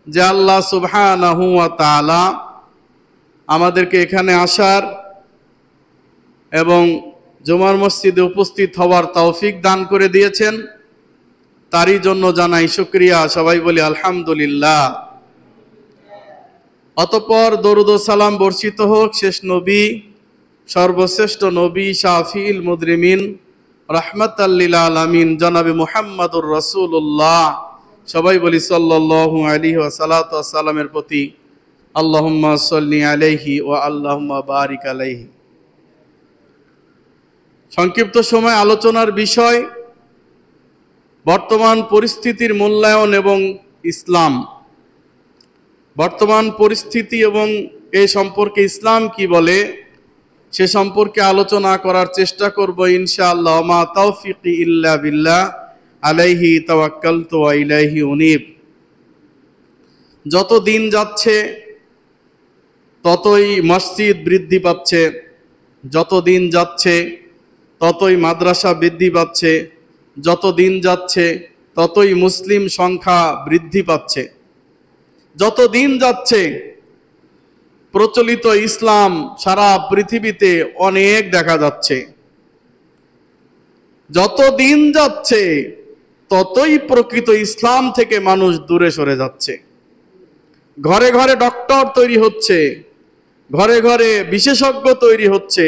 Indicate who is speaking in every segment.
Speaker 1: যে আল্লাহ সুবহানাহু ওয়া তাআলা আমাদেরকে এখানে আসার এবং জুমার মসজিদে উপস্থিত হওয়ার তৌফিক দান করে দিয়েছেন। তারই জন্য জানাই শুকরিয়া। সবাই বলি আলহামদুলিল্লাহ। অতঃপর দরুদ ও সালাম বর্ষিত হোক শেষ নবী, সর্বশ্রেষ্ঠ নবী, শাফিউল মুজরিমিন, রাহমাতাল লিল আলামিন জনাবে মুহাম্মদুর রাসূলুল্লাহ, সবাই বলি সাল্লাল্লাহু আলাইহি ওয়া সাল্লাতু ওয়া সাল্লামের প্রতি আল্লাহুম্মা সাল্লি আলাইহি ওয়া আল্লাহুম্মা বারিক আলাইহি। সংক্ষিপ্ত সময় আলোচনার বিষয় বর্তমান পরিস্থিতির মূল্যায়ন এবং ইসলাম। বর্তমান পরিস্থিতি এবং এ সম্পর্কে ইসলাম কি বলে সে সম্পর্কে আলোচনা করার চেষ্টা করব ইনশাআল্লাহ। মা তাওফিকি ইল্লা বিল্লাহ, আলাইহি তাওয়াক্কালতু ওয়া ইলাইহি উনীব। যত দিন যাচ্ছে ততই মসজিদ বৃদ্ধি পাচ্ছে, যত দিন যাচ্ছে ততই মাদ্রাসা বৃদ্ধি পাচ্ছে, যত দিন যাচ্ছে ততই মুসলিম সংখ্যা বৃদ্ধি পাচ্ছে, যত দিন যাচ্ছে প্রচলিত ইসলাম সারা পৃথিবীতে অনেক দেখা যাচ্ছে। যত দিন যাচ্ছে ততই প্রকৃত ইসলাম থেকে মানুষ দূরে সরে যাচ্ছে। ঘরে ঘরে ডক্টর তৈরি হচ্ছে, ঘরে ঘরে বিশেষজ্ঞ তৈরি হচ্ছে,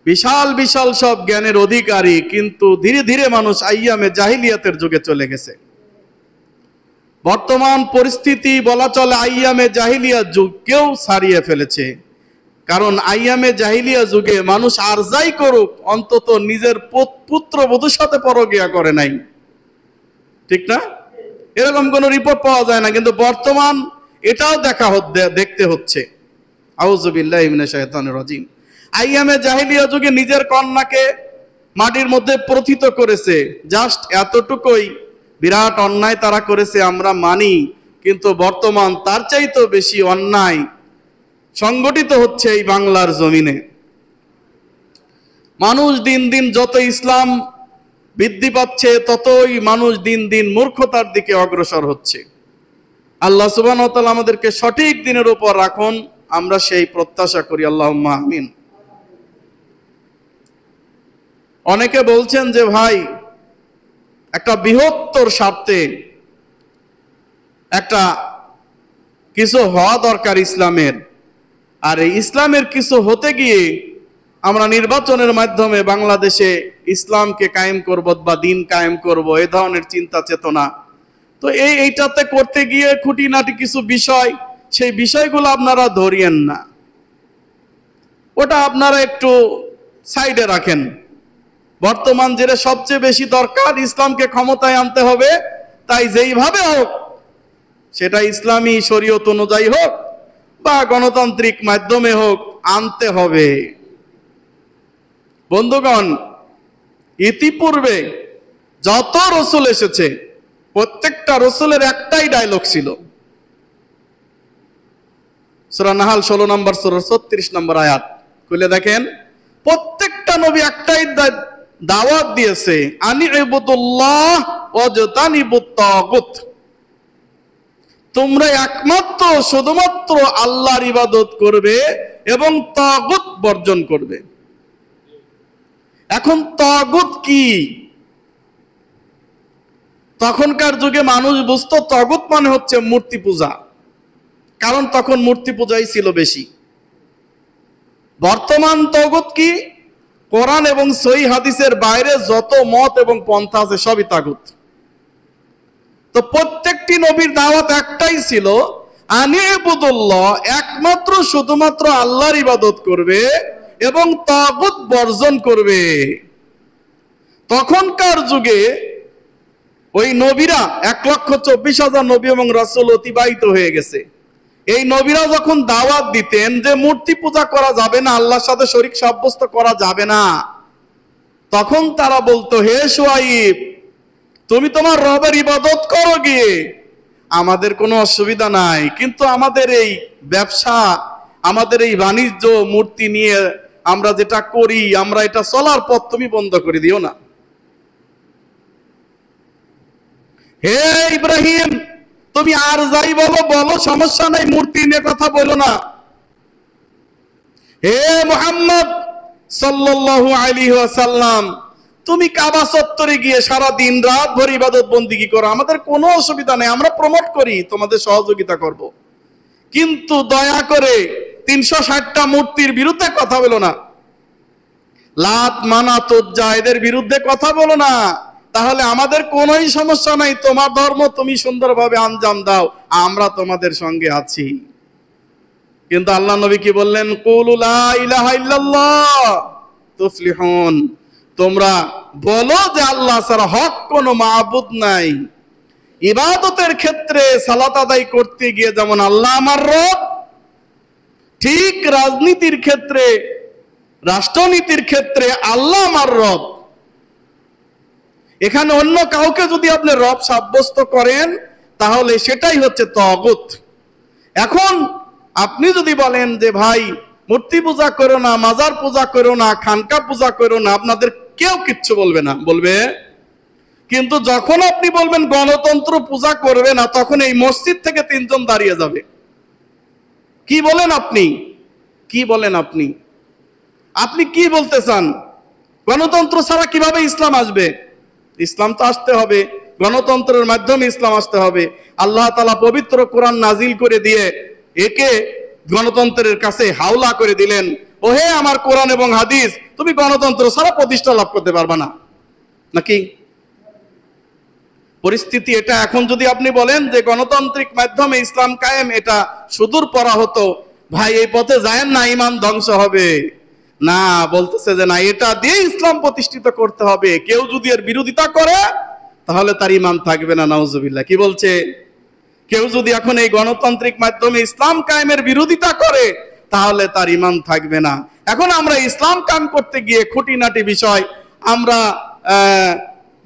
Speaker 1: বিশাল বিশাল সব জ্ঞানের অধিকারী, কিন্তু ধীরে ধীরে মানুষ আইয়ামে জাহিলিয়াতের যুগে চলে গেছে। বর্তমান পরিস্থিতি বলা চলে আইয়ামে জাহিলিয়া যুগকেও ছাড়িয়ে ফেলেছে। কারণ আইয়ামে জাহিলিয়া যুগে মানুষ আর যাই করুক অন্তত নিজের পুত্রবধূর সাথে পরকিয়া করে নাই, ঠিক না? এরকম কোনো রিপোর্ট পাওয়া যায় না, কিন্তু বর্তমান এটাও দেখতে হচ্ছে। আউযু বিল্লাহি মিনাশ শাইতানির রাজিম। আইয়ামে জাহিলিয়া যুগে নিজের কন্যাকে মাটির মধ্যে প্রথিত করেছে, জাস্ট এতটুকুই। বিরাট অন্যায় তারা করেছে আমরা মানি, কিন্তু বর্তমান তার চাইতেও বেশি অন্যায় সংগঠিত হচ্ছে এই বাংলার জমিনে। মানুষ দিন দিন যত ইসলাম বৃদ্ধি পাচ্ছে ততই মানুষ দিন দিন মূর্খতার দিকে অগ্রসর হচ্ছে। আল্লাহ সুবহানাহু ওয়া তাআলা আমাদেরকে সঠিক দিনের উপর রাখুন, আমরা সেই প্রত্যাশা করি, আল্লাহুম্মা আমিন। অনেকে বলছেন যে ভাই একটা বৃহত্তর স্বার্থে একটা কিছু হওয়া দরকার ইসলামের, আর এই ইসলামের কিছু হতে গিয়ে আমরা নির্বাচনের মাধ্যমে বাংলাদেশে ইসলামকে কায়েম করব বা দিন কায়েম করব, এই ধরনের চিন্তা চেতনা। তো এইটাতে করতে গিয়ে খুঁটিনাটি কিছু বিষয়, সেই বিষয়গুলো আপনারা ধরিয়েন না, ওটা আপনারা একটু সাইডে রাখেন। বর্তমান যেটা সবচেয়ে বেশি দরকার, ইসলামকে ক্ষমতায় আনতে হবে, তাই যেইভাবে হোক, সেটা ইসলামী শরীয়ত অনুযায়ী হোক বা গণতান্ত্রিক মাধ্যমে হোক, আনতে হবে। বন্ধুগণ, ইতিপূর্বে যত রসুল এসেছে প্রত্যেকটা রসুলের একটাই ডায়লগ ছিল। সূরা নাহাল 16 নম্বর সূরা 36 নম্বর আয়াত খুলে দেখেন, প্রত্যেকটা নবী একটাই দাওয়াত দিয়েছে, আনি ইবুদুল্লাহ ওয়াজতানিবুত তাগুত। তোমরা একমাত্র শুধুমাত্র আল্লাহর ইবাদত করবে এবং তাগুত বর্জন করবে। এখন তাগুত কি? তখনকার যুগে মানুষ বুঝতো তাগুত মানে হচ্ছে মূর্তি পূজা, কারণ তখন মূর্তি পূজাই ছিল বেশি। বর্তমান তাগুত কি? কোরআন এবং সহিহ হাদিসের বাইরে যত মত এবং পন্থা আছে সবই তাগুত। তো প্রত্যেকটি নবীর দাওয়াত একটাই ছিল, আনি ইবুদুল্লাহ, একমাত্র শুধুমাত্র আল্লাহর ইবাদত করবে এবং তাগুত বর্জন করবে। তখনকার যুগে ওই নবীরা 1,24,000 নবী এবং রাসূল অতিবাহিত হয়ে গেছে। এই নবীরা যখন দাওয়াত দিতেন যে মূর্তি পূজা করা যাবে না, আল্লাহর সাথে শরীক সাব্যস্ত করা যাবে না, তখন তারা বলতো, হে শুআইব, তুমি তোমার রবের ইবাদত করো গিয়ে, আমাদের কোনো অসুবিধা নাই, কিন্তু আমাদের এই ব্যবসা, আমাদের এই বাণিজ্য, মূর্তি নিয়ে আমরা যেটা করি, আমরা এটা চলার পথ তুমি বন্ধ করে দিও না। হে ইব্রাহিম, তুমি আর যাই বলো বলো, সমস্যা নাই, মূর্তি নিয়ে কথা বলো না। হে মুহাম্মদ সাল্লাল্লাহু আলাইহি ওয়াসাল্লাম, তুমি কাবা চত্বরে গিয়ে সারা দিন রাত ভর ইবাদত বন্দেগী করো, আমাদের কোনো অসুবিধা নেই, আমরা প্রমোট করি, তোমাদের সহযোগিতা করব। কিন্তু দয়া করে 360টা মূর্তির বিরুদ্ধে কথা বলো না, লাত মানাত উজ্জা এদের বিরুদ্ধে কথা বলো না, তাহলে আমাদের কোনোই সমস্যা নাই, তোমার ধর্ম তুমি সুন্দরভাবে আঞ্জাম দাও, আমরা তোমাদের সঙ্গে আছি। কিন্তু আল্লাহ নবী কি বললেন? কুলু লা ইলাহা ইল্লাল্লাহ তুফলিহুন, তোমরা বলো যে আল্লাহ ছাড়া হক কোনো মাবুদ নাই। ইবাদতের ক্ষেত্রে সালাত আদায় করতে গিয়ে যেমন আল্লাহ আমার রব, ঠিক রাজনীতির ক্ষেত্রে, রাষ্ট্রনীতির ক্ষেত্রে আল্লাহ আমার রব। এখানে অন্য কাউকে যদি আপনি রব সাব্যস্ত করেন তাহলে সেটাই হচ্ছে তাগুত। এখন আপনি যদি বলেন যে ভাই মূর্তি পূজা করো না, মাজার পূজা করো না, খানকা পূজা করো না, আপনাদের কেউ কিচ্ছু বলবে না, বলবে। কিন্তু যখন আপনি বলবেন গণতন্ত্র পূজা করবে না, তখন এই মসজিদ থেকে 3 জন দাঁড়িয়ে যাবে। কি বলেন আপনি? কি বলেন আপনি? আপনি কি বলতে চান? গণতন্ত্র ছাড়া কিভাবে ইসলাম আসবে? ইসলাম তো আসতে হবে, গণতন্ত্রের মাধ্যমে ইসলাম আসতে হবে। আল্লাহ তাআলা পবিত্র কোরআন নাজিল করে দিয়ে একে গণতন্ত্রের কাছে হাওলা করে দিলেন, ওহে আমার কোরআন এবং হাদিস, তুমি গণতন্ত্র ছাড়া প্রতিষ্ঠা লাভ করতে পারবে না। নাকি পরিস্থিতি এটা? এখন যদি আপনি বলেন যে গণতান্ত্রিক মাধ্যমে ইসলাম কায়েম, এটা সুদূর পরা হতো, ভাই এই পথে যায়েন না, ঈমান ধ্বংস হবে। না, বলতেছে যে না, এটা দিয়ে ইসলাম প্রতিষ্ঠিত করতে হবে, কেউ যদি এর বিরোধিতা করে তাহলে তার ঈমান থাকবে না। নাউজুবিল্লাহ। কি বলছে? কেউ যদি এখন এই গণতান্ত্রিক মাধ্যমে ইসলাম কায়েমের বিরোধিতা করে তাহলে তার ঈমান থাকবে না। এখন আমরা ইসলাম কায়েম করতে গিয়ে খুঁটিনাটি বিষয়, আমরা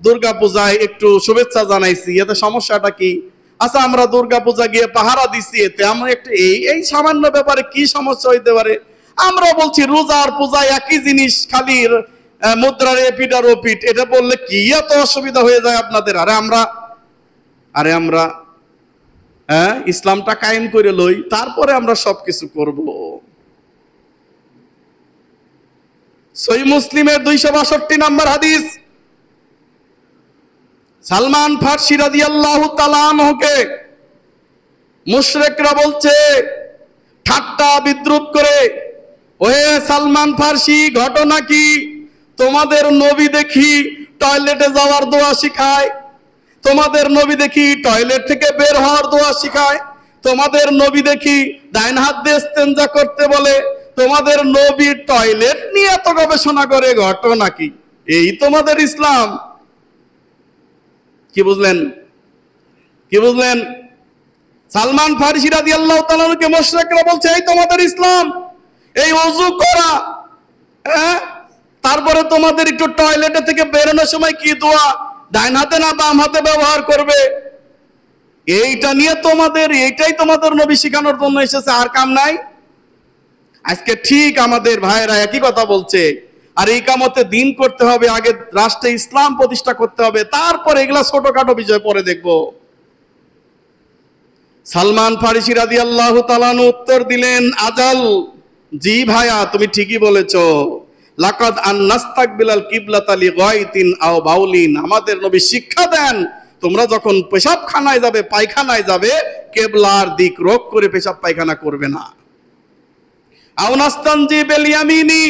Speaker 1: দুর্গা পূজায় একটু শুভেচ্ছা জানাইছি, এতে সমস্যাটা কি? আচ্ছা, আমরা দুর্গা পূজা গিয়ে পাহারা দিচ্ছি, এতে আমরা একটু এই সামান্য ব্যাপারে কি সমস্যা হইতে পারে? আমরা বলছি রোজার পূজায় একই জিনিস, খালি মুদ্রার এপিট আর ওপিট, এটা বললে কি এত অসুবিধা হয়ে যায় আপনাদের? আরে আমরা ইসলামটা কায়েম করে লই, তারপরে আমরা সবকিছু করব। সহিহ মুসলিমের 262 নম্বর হাদিস, সালমান ফারসি রাদিয়াল্লাহু তাআলা আনহুকে মুশরিকরা বলছে ঠাট্টা বিদ্রুপ করে, ওহে সালমান ফারসি, ঘটনা কি? তোমাদের নবী দেখি টয়লেটে যাওয়ার দোয়া শিখায়, তোমাদের নবী দেখি টয়লেট থেকে বের হওয়ার দোয়া শিখায়, তোমাদের নবী দেখি ডাইন হাত দিয়ে ইস্তেঞ্জা করতে বলে, তোমাদের নবী টয়লেট নিয়ে এত গবেষণা করে, ঘটনা কি? এই তোমাদের ইসলাম? কি বুঝলেন? কি বুঝলেন? সালমান ফারসি রাদিয়াল্লাহু তাআলা কে মুশরিকরা বলছে এই তোমাদের ইসলাম, এই ওযু করা, তারপরে তোমাদের একটু টয়লেটে থেকে বেরোনোর সময় কি দোয়া, ডাইন হাতে না বাম হাতে ব্যবহার করবে, এইটা নিয়ে তোমাদের, এইটাই তোমাদের নবী শিখানোর জন্য এসেছে, আর কাম নাই। আজকে ঠিক আমাদের ভাইয়েরা একই কথা বলছে, আর এই কামতে দিন করতে হবে, আগে রাষ্ট্রে ইসলাম প্রতিষ্ঠা করতে হবে, তারপর এগুলা ছোটখাটো বিষয় পরে দেখব। সালমান ফারসি রাদিয়াল্লাহু তাআলা উত্তর দিলেন, আজাল, জি ভাইয়া তুমি ঠিকই বলেছো, লাকাদ আন্নাস্তাকবিলাল কিবলাতা লিগাইতিন আও বাউলিন, আমাদের নবী শিক্ষা দেন তোমরা যখন পেশাবখানায় যাবে, পায়খানায় যাবে, কিবলার দিক রোখ করে পেশাব পায়খানা করবে না। আও নাস্তানজি বিল ইয়ামিনি,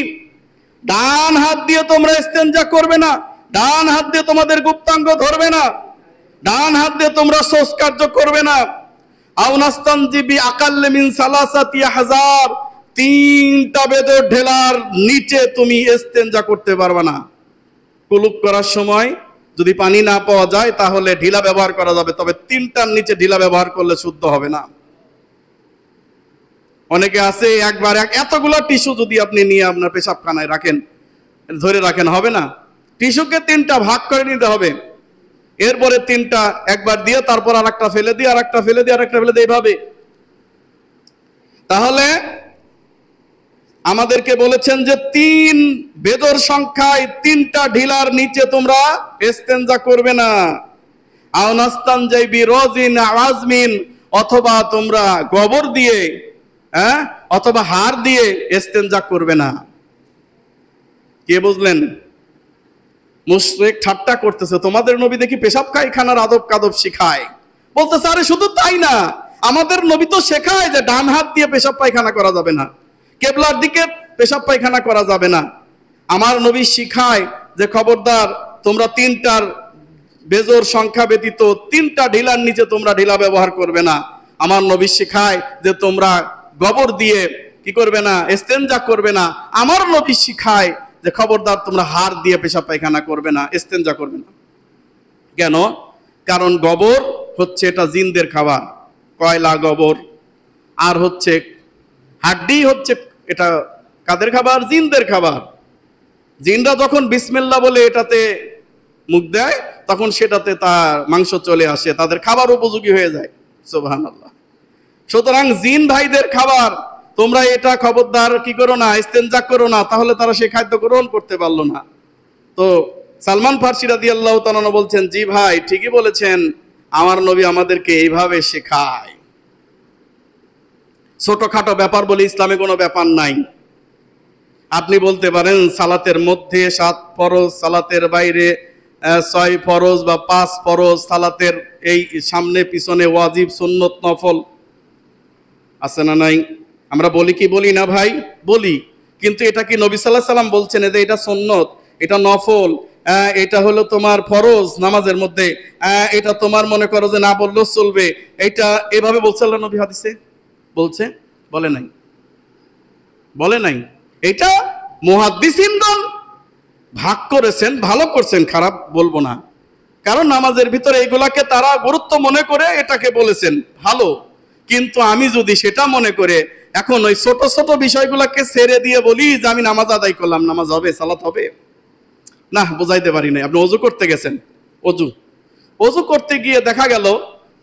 Speaker 1: ডান হাত দিয়ে তোমরা ইস্তেঞ্জা করবে না, ডান হাত দিয়ে তোমাদের গুপ্তাঙ্গ ধরবে না, ডান হাত দিয়ে তোমরা শৌচ কার্য করবে না। আও নাস্তানজি বি আকাল্লি মিন সালাসাতি হাজার, 3টা বেদের ঢেলার নিচে তুমি ইস্তেঞ্জা করতে পারবে না। কুলুপ করার সময় যদি পানি না পাওয়া যায় তাহলে ঢিলা ব্যবহার করা যাবে, তবে 3টার নিচে ঢিলা ব্যবহার করলে শুদ্ধ হবে না। অনেকে আছে একবার এতগুলো টিস্যু যদি আপনি নিয়ে আপনার পেশাবখানায় রাখেন, ধরে রাখেন, হবে না। টিস্যুকে 3টা ভাগ করে নিতে হবে, এরপরে 3টা একবার দিয়ে তারপর আরেকটা ফেলে দিয়ে আরেকটা ফেলে দিয়ে আরেকটা ফেলে দিয়ে, এইভাবে। তাহলে আমাদেরকে বলেছেন যে 3 বেদর সংখ্যায় 3টা ঢিলার নিচে তোমরা ইস্তেঞ্জা করবে না। আও নাস্তানজাই বিরাজিন আজমিন, অথবা তোমরা গোবর দিয়ে অথবা হাড় দিয়ে ইস্তেনজা করবে না। কে বুঝলেন? মুশরিক ঠাট্টা করতেছে, তোমাদের নবী দেখি পেশাব পায়খানার আদব কাদব শিখায়। বলতেছে আরে শুধু তাই না, আমাদের নবী তো শেখায় যে ডান হাত দিয়ে পেশাব পায়খানা করা যাবে না, কেবলার দিকে পেশাব পায়খানা করা যাবে না। আমার নবী শিখায় যে খবরদার তোমরা তিনটার বেজোর সংখ্যা ব্যতীত তিনটা ঢিলার নিচে তোমরা ঢিলা ব্যবহার করবে না। আমার নবী শিখায় যে তোমরা গোবর দিয়ে কি করবে না, ইস্তেনজা করবে না। আমার নবী শিখায় যে খবরদার তোমরা হাড় দিয়ে পেশাব পায়খানা করবে না, ইস্তেনজা করবে না। কেন? কারণ গোবর হচ্ছে এটা জিনদের খাবার, কয়লা গোবর, আর হচ্ছে হাড্ডি হচ্ছে এটা কাদের খাবার? জিনদের খাবার। জিনরা যখন বিসমিল্লাহ বলে এটাতে মুখ দেয় তখন সেটাতে তার মাংস চলে আসে, তাদের খাবার উপযোগী হয়ে যায়। সুবহানাল্লাহ। সুতরাং জিন ভাইদের খাবার, তোমরা এটা খবরদার কি করো না, ইস্তেনজা করো না, তাহলে তারা সেই খাদ্য গ্রহণ করতে পারলো না। তো সালমান ফারসি রাদিয়াল্লাহু তাআলা বলছেন, জি ভাই ঠিকই বলেছেন, আমার নবী আমাদেরকে এইভাবে শেখায়। ছোটখাটো ব্যাপার বলে ইসলামে কোনো ব্যাপার নাই। আপনি বলতে পারেন সালাতের মধ্যে 7 ফরজ, সালাতের বাইরে 6 ফরজ বা 5 ফরজ, সালাতের এই সামনে পিছনে ওয়াজিব সুন্নত নফল আছে না নাই? আমরা বলি কি বলি না ভাই? বলি। কিন্তু এটা কি নবী সাল্লাল্লাহু আলাইহি সাল্লাম বলছেন যে এটা সুন্নত, এটা নফল, এটা হলো তোমার ফরজ নামাজের মধ্যে, এটা তোমার মনে করো যে না বললেও চলবে, এটা এভাবে বলছে আল্লাহ নবী হাদিসে? বলছে? বলে নাই, বলে নাই। এটা মুহাদ্দিসিনগণ ভাগ করেছেন, ভালো করছেন, খারাপ বলবো না, কারণ নামাজের ভিতরে এগুলাকে তারা গুরুত্ব মনে করে এটাকে বলেছেন, ভালো। কিন্তু আমি যদি সেটা মনে করে এখন ওই ছোট ছোট বিষয়গুলোকে ছেড়ে দিয়ে বলি যে আমি নামাজ আদায় করলাম, নামাজ হবে, সালাত হবে না, বোঝাইতে পারি নাই। আপনি অজু করতে গেছেন, অজু করতে গিয়ে দেখা গেল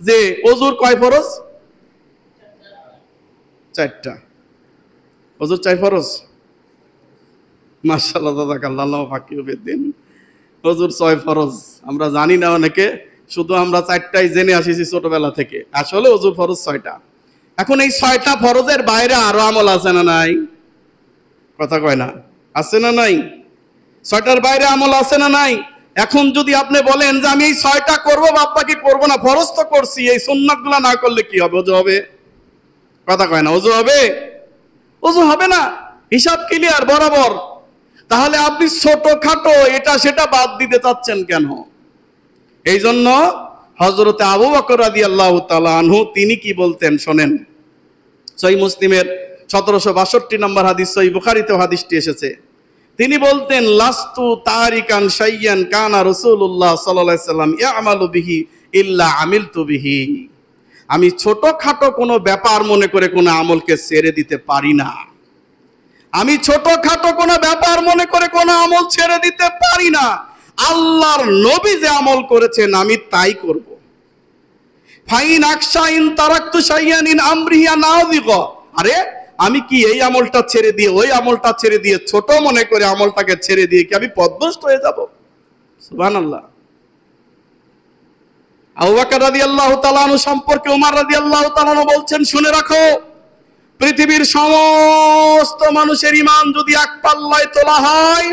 Speaker 1: যে অজুর কয় ফরজ? 4টা। অজুর 4 ফরজ? মাশাআল্লাহ, জাযাকাল্লাহু ফাকিহুদ্দিন। অজুর 6 ফরজ আমরা জানি না অনেকে, শুধু আমরা 4টাই জেনে আসিছি ছোটবেলা থেকে, আসলে অজুর ফরজ 6টা। এখন এই 6টা ফরজের বাইরে আরো আমল আছে না নাই? কথা কয় না, আছে না নাই? 6টার বাইরে আমল আছে না নাই? এখন যদি আপনি বলেন যে আমি এই 6টা করবো, বাপ্পা কি করবো না, ফরজ তো করছি, এই সুন্নাতগুলো না করলে কি হবে? অজু হবে? কথা কয় না, অজু হবে? অজু হবে না, হিসাব ক্লিয়ার বরাবর। তাহলে আপনি ছোটখাটো এটা সেটা বাদ দিতে চাচ্ছেন কেন? এই জন্য হযরতে আবু বকর রাদিয়াল্লাহু তাআলা আনহু তিনি কি বলতেন শোনেন। সহিহ মুসলিমের 1762 নম্বর হাদিস, সহিহ বুখারীতেও হাদিসটি এসেছে। তিনি বলতেন, লাস্তু তারিকান শাইয়ান কানা রাসূলুল্লাহ সাল্লাল্লাহু আলাইহি সাল্লাম ইয়ামালু বিহি ইল্লা আমিলতু বিহি। আমি ছোটখাটো কোনো ব্যাপার মনে করে কোনো আমলকে ছেড়ে দিতে পারি না। আমি ছোটখাটো কোনো ব্যাপার মনে করে কোনো আমল ছেড়ে দিতে পারি না। আল্লাহর নবী যে আমল করেছেন আমি তাই করব। ফাইন আকশাইন তারাকতু শাইয়ান ইন আমরিয়া নাযিগ। আরে আমি কি এই আমলটা ছেড়ে দিয়ে ওই আমলটা ছেড়ে দিয়ে ছোট মনে করে আমলটাকে ছেড়ে দিয়ে কি আমি পথভ্রষ্ট হয়ে যাব? সুবহানাল্লাহ। আবু বকর রাদিয়াল্লাহু তাআলা আনহু সম্পর্কে ওমর রাদিয়াল্লাহু তাআলা আনহু বলছেন, শুনে রাখো, পৃথিবীর সমস্ত মানুষের ঈমান যদি এক পাল্লায় তোলা হয়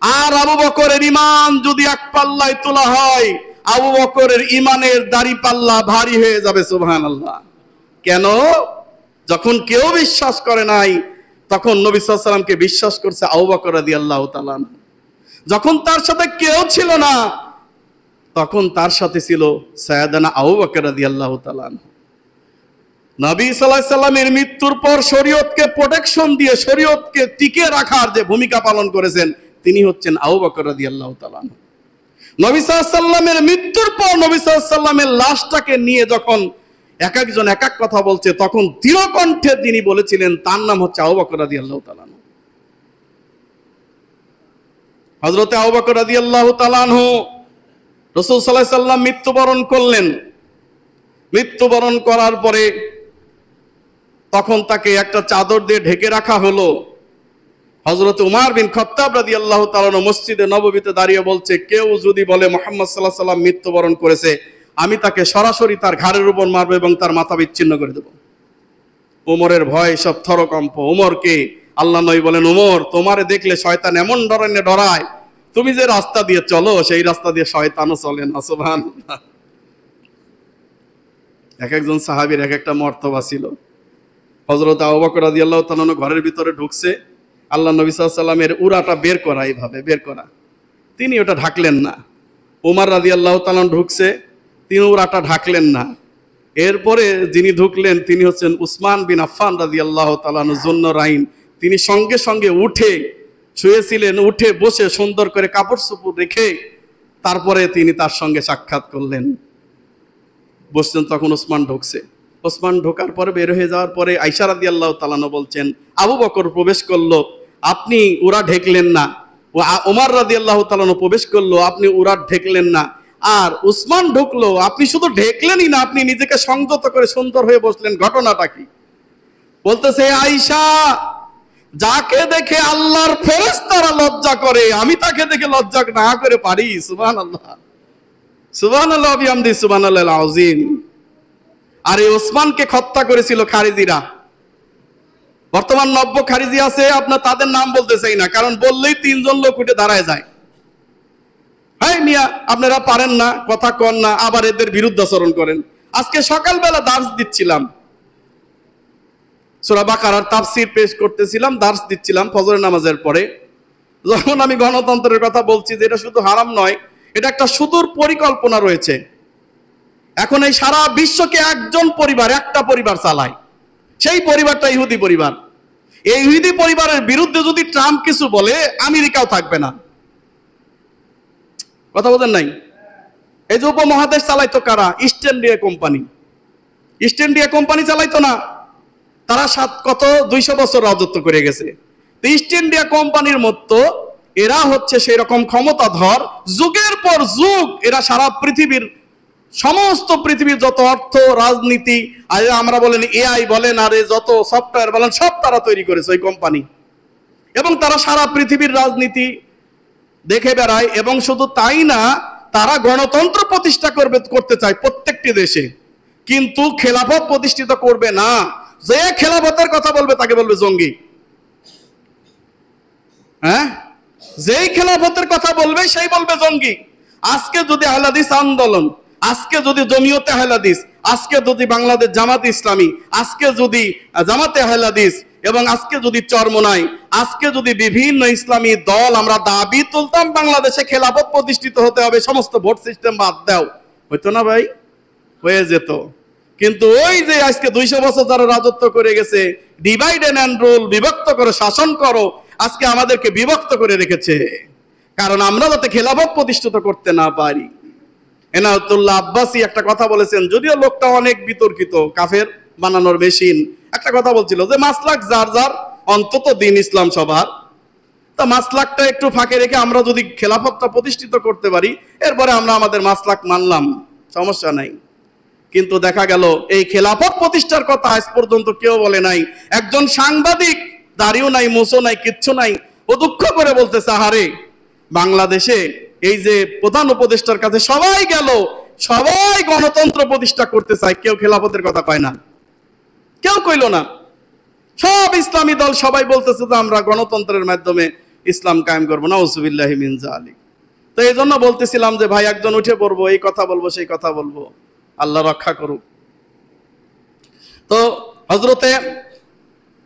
Speaker 1: আর আবু বকরের ঈমান যদি এক পাল্লায় তোলা হয়, আবু বকরের ঈমানের দাড়ি পাল্লা ভারী হয়ে যাবে। সুবহানাল্লাহ। কেন? যখন কেউ বিশ্বাস করে নাই তখন নবী সাল্লাল্লাহু আলাইহি সাল্লামকে বিশ্বাস করছে আবু বকর রাদিয়াল্লাহু তাআলা। যখন তার সাথে কেউ ছিল না তখন তার সাথে ছিল সাইয়েদানা আবু বকর রাদিয়াল্লাহু তাআলা। নবী সাল্লাল্লাহু আলাইহি সাল্লামের মৃত্যুর পর শরীয়তকে প্রোটেকশন দিয়ে শরীয়তকে টিকে রাখার যে ভূমিকা পালন করেছেন তিনি হচ্ছেন আবু বকর রাদিয়াল্লাহু তাআলা। নবী সাল্লাল্লাহু আলাইহি সাল্লামের মৃত্যুর পর নবী সাল্লাল্লাহু আলাইহি সাল্লামের লাশটাকে নিয়ে যখন এক একজন এক এক কথা বলছে তখন দৃঢ় কণ্ঠে তিনি বলেছিলেন তার নাম হচ্ছে আবু বকর রাদিয়াল্লাহু তাআলা। হযরতে আবু বকর রাদিয়াল্লাহু তাআলা আনহু রাসূল সাল্লাল্লাহু আলাইহি সাল্লাম মৃত্যুবরণ করলেন। মৃত্যুবরণ করার পরে তখন তাকে একটা চাদর দিয়ে ঢেকে রাখা হলো। হযরত উমর বিন খাত্তাব রাদিয়াল্লাহু তাআলা মসজিদে নববীতে দাঁড়িয়ে বলছে, কেউ যদি বলে মুহাম্মদ সাল্লাল্লাহু আলাইহি সাল্লাম মৃত্যুবরণ করেছে, আমি তাকে সরাসরি তার ঘাড়ের উপর মারব এবং তার মাথা বিচ্ছিন্ন করে দেব। উমরের ভয় সব থরকম্প। উমরকে আল্লাহ নবী বলেন, উমর, তোমারে দেখলে শয়তান এমন ধরনের ডরায়, তুমি যে রাস্তা দিয়ে চলো সেই রাস্তা দিয়ে শয়তানও চলে না। সুবহানাল্লাহ। এক একজন সাহাবীর এক একটা মর্তবা ছিল। হযরত আবু বকর রাদিয়াল্লাহু তাআলা ঘরের ভিতরে ঢুকছে, আল্লাহ নবী সাল্লাল্লাহু আলাইহি সাল্লামের উরাটা বের করা, এইভাবে বের করা, তিনি ওটা ঢাকলেন না। উমর রাদিয়াল্লাহু তাআলা ঢুকছে, তিনি উরাটা ঢাকলেন না। এরপরে যিনি ঢুকলেন তিনি হচ্ছেন উসমান বিন আফফান রাদিয়াল্লাহু তাআলা যুন্নরাইন। তিনি সঙ্গে সঙ্গে উঠে শুয়েছিলেন, উঠে বসে সুন্দর করে কাপড় চোপড় রেখে তারপরে তিনি তার সঙ্গে সাক্ষাৎ করলেন। বসছেন, তখন ওসমান ঢুকছে। ওসমান ঢোকার পরে বের হয়ে যাওয়ার পরে আয়েশা রাদিয়াল্লাহু তাআলা বলছেন, আবু বকর প্রবেশ করলো, আপনি উরা ঢেকলেন না। ও ওমর রাদিয়াল্লাহু তাআলা প্রবেশ করলো, আপনি উরা ঢেকলেন না। আর উসমান ঢুকলো, আপনি শুধু ঢেকলেনই না, আপনি নিজেকে সংযত করে সুন্দর হয়ে বসলেন। ঘটনাটা কি? বলতেছে, আয়েশা, যাকে দেখে আল্লাহর ফেরেশতারা লজ্জা করে, আমি তাকে দেখে লজ্জা না করে পারি? সুবহানাল্লাহ, সুবহানাল্লাহ বিহামদি, সুবহানাল্লাহিল আযীম। আর এই ওসমানকে হত্যা করেছিল খারিজিরা। বর্তমান নব্য খারিজি আছে, আপনার তাদের নাম বলতে চাই না, কারণ বললেই তিনজন লোক উঠে দাঁড়ায় যায়। হ্যাঁ মিয়া, আপনারা পারেন না, কথা কন না, আবার এদের বিরুদ্ধাচরণ করেন। আজকে সকালবেলা দার্স দিচ্ছিলাম, সূরা বাকারার তাফসীর পেশ করতেছিলাম, দার্স দিচ্ছিলাম ফজরের নামাজের পরে। যখন আমি গণতন্ত্রের কথা বলছি যে এটা শুধু হারাম নয়, এটা একটা সুদূর পরিকল্পনা রয়েছে। এখন এই সারা বিশ্বকে একজন পরিবার, একটা পরিবার চালায়, সেই পরিবারটা ইহুদি পরিবার। এই ইহুদি পরিবারের বিরুদ্ধে যদি ট্রাম্প কিছু বলে, আমেরিকাও থাকবে না। কথা বলেন নাই? এই যে উপমহাদেশ চালাইতো কারা? East India Company. East India Company চালাইতো না? তারা 200 বছর রাজত্ব করে গেছে। ইস্ট ইন্ডিয়া কোম্পানির মতো এরা হচ্ছে সেই রকম ক্ষমতাধর, যুগের পর যুগ এরা সারা পৃথিবীর সমস্ত পৃথিবীর যত অর্থ, রাজনীতি, আর আমরা বলেন এআই বলেন, আর যত সফটওয়্যার বলেন, সব তারা তৈরি করেছে ওই কোম্পানি। এবং তারা সারা পৃথিবীর রাজনীতি দেখে বেড়ায়। এবং শুধু তাই না, তারা গণতন্ত্র প্রতিষ্ঠা করতে চায় প্রত্যেকটি দেশে, কিন্তু খেলাফত প্রতিষ্ঠিত করবে না। যে খেলাফতের কথা বলবে তাকে বলবে জঙ্গি। হ্যাঁ, যেই খেলাফতের কথা বলবে সেই বলবে জঙ্গি। আজকে যদি আহলে হাদিস আন্দোলন, আজকে যদি জমিয়তে আহলে হাদিস, আজকে যদি বাংলাদেশ জামাত ইসলামী, আজকে যদি জামাতে আহলে হাদিস, এবং আজকে যদি চরমোনাই, আজকে যদি বিভিন্ন ইসলামী দল আমরা দাবি তুলতাম বাংলাদেশে খেলাফত প্রতিষ্ঠিত হতে হবে, সমস্ত ভোট সিস্টেম বাদ দাও, হইতো না ভাই? হয়ে যেত। কিন্তু ওই যে আজকে 200 বছর যারা রাজত্ব করে গেছে, ডিভাইড এন্ড রুল, বিভক্ত করে শাসন করো, আজকে আমাদেরকে বিভক্ত করে রেখেছে, কারণ আমরা যাতে খেলাফত প্রতিষ্ঠিত করতে না পারি। এনায়েতুল্লাহ আব্বাসী একটা কথা বলেছেন, যদিও লোকটা অনেক বিতর্কিত, কাফের বানানোর মেশিন। একটা কথা বলছিল যে মাসলাক যার যার, অন্তত দিন ইসলাম সবার, তা মাসলাকটা একটু ফাঁকে রেখে আমরা যদি খেলাফতটা প্রতিষ্ঠিত করতে পারি, এরপরে আমরা আমাদের মাসলাক মানলাম, সমস্যা নাই। কিন্তু দেখা গেল এই খেলাফত প্রতিষ্ঠার কথা আজ পর্যন্ত কেউ বলে নাই। একজন সাংবাদিক, দাড়িও নাই, মুছও নাই, কিচ্ছু নাই, ও দুঃখ করে বলতেছে, আহারে বাংলাদেশে এই যে প্রধান উপদেষ্টার কাছে সবাই গেল, সবাই গণতন্ত্র প্রতিষ্ঠা করতে চায়, কেউ খেলাফতের কথা কয় না, কেউ কইল না। সব ইসলামী দল সবাই বলতেছে যে আমরা গণতন্ত্রের মাধ্যমে ইসলাম কায়েম করবো, নাউযুবিল্লাহি মিন যালিক। তো এই জন্য বলতেছিলাম যে ভাই, একজন উঠে পড়বো, এই কথা বলবো, সেই কথা বলবো, আল্লাহ রক্ষা করুক। তো হযরতে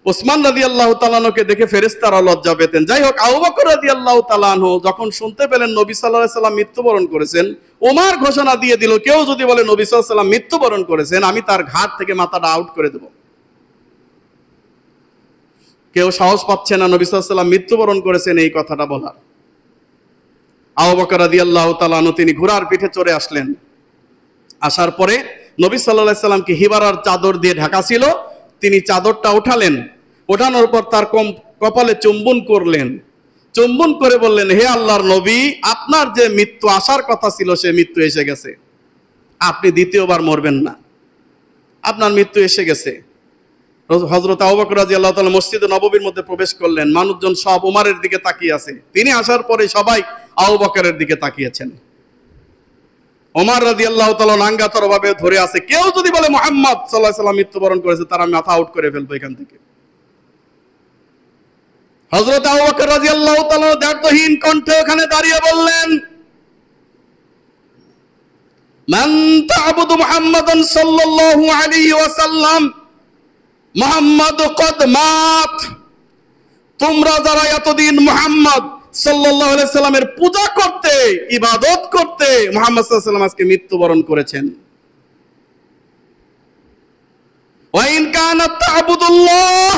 Speaker 1: ওসমান রাদিয়াল্লাহু তাআলা আনহুকে দেখে ফেরেশতারা লজ্জা পেতেন। যাই হোক, আবু বকর রাদিয়াল্লাহু তাআলা আনহু যখন শুনতে পেলেন নবী সাল্লাল্লাহু আলাইহি সাল্লাম মৃত্যুবরণ করেছেন, ওমর ঘোষণা দিয়ে দিল, কেউ যদি বলে নবী সাল্লাল্লাহু আলাইহি সাল্লাম মৃত্যুবরণ করেছেন, আমি তার ঘাট থেকে মাথাটা আউট করে দেব। কেউ সাহস পাচ্ছে না নবী সাল্লাল্লাহু আলাইহি সাল্লাম মৃত্যুবরণ করেছেন এই কথাটা বলার। আবু বকর রাদিয়াল্লাহু তাআলা আনহু তিনি ঘোড়ার পিঠে চড়ে আসলেন। আসার পরে নবী সাল্লাল্লাহু আলাইহি সাল্লামকে হিবারার চাদর দিয়ে ঢাকা ছিল, তিনি চাদরটা উঠালেন, ওঠানোর পর তার কপালে চুম্বন করলেন, চুম্বন করে বললেন, হে আল্লাহর নবী, আপনার যে মৃত্যু আসার কথা ছিল সে মৃত্যু এসে গেছে, আপনি দ্বিতীয়বার মরবেন না, আপনার মৃত্যু এসে গেছে। হযরত আবু বকর রাদিয়াল্লাহু তাআলা মসজিদে নববীর মধ্যে প্রবেশ করলেন, মানুষজন সব ওমরের দিকে তাকিয়ে আছে। তিনি আসার পরে সবাই আবু বকরের দিকে তাকিয়েছেন। ওমর রাদিয়াল্লাহু তাআলা নাঙ্গাতর ভাবে ধরে আছে, কেউ যদি বলে মুহাম্মদ সাল্লাল্লাহু আলাইহি ওয়াসাল্লাম মৃত্যুবরণ করেছে, তারা মাথা আউট করে ফেলবো এখান থেকে। হযরত আবু বকর রাদিয়াল্লাহু তাআলা দ্ব্যর্থহীন কণ্ঠে ওখানে দাঁড়িয়ে বললেন, মান তা'বুদু মুহাম্মাদান সাল্লাল্লাহু আলাইহি ওয়াসাল্লাম মুহাম্মাদ কদ মাত। তোমরা যারা এতদিন মুহাম্মদ সাল্লাল্লাহু আলাইহি সাল্লামের পূজা করতে, ইবাদত করতে, মুহাম্মদ সাল্লাল্লাহু আলাইহি ওয়াসাল্লাম আজকে মৃত্যুবরণ করেছেন। ওয়া ইন কানাত তা'বুদুল্লাহ,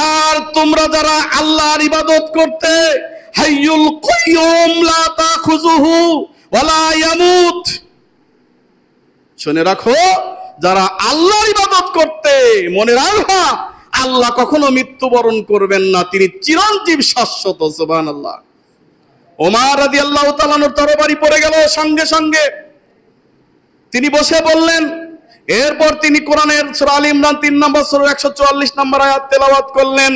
Speaker 1: আর তোমরা যারা আল্লাহর ইবাদত করতে, হাইয়ুল কাইয়ুম লা তাখুযুহু ওয়া লা ইয়ামুত। শুনে রাখো, যারা আল্লাহর ইবাদত করতে, মনে রাখবা আল্লাহ কখনো মৃত্যুবরণ করবেন না, তিনি চিরঞ্জীব শাশ্বত। সুবহানাল্লাহ। ওমর রাদিয়াল্লাহু তাআলা আনহুর তরবারি পড়ে গেল সঙ্গে সঙ্গে, তিনি বসে বললেন। এরপর তিনি কোরআনের সূরা আলে ইমরান 3 নম্বর সূরা 144 নম্বর আয়াত তেলাওয়াত করলেন,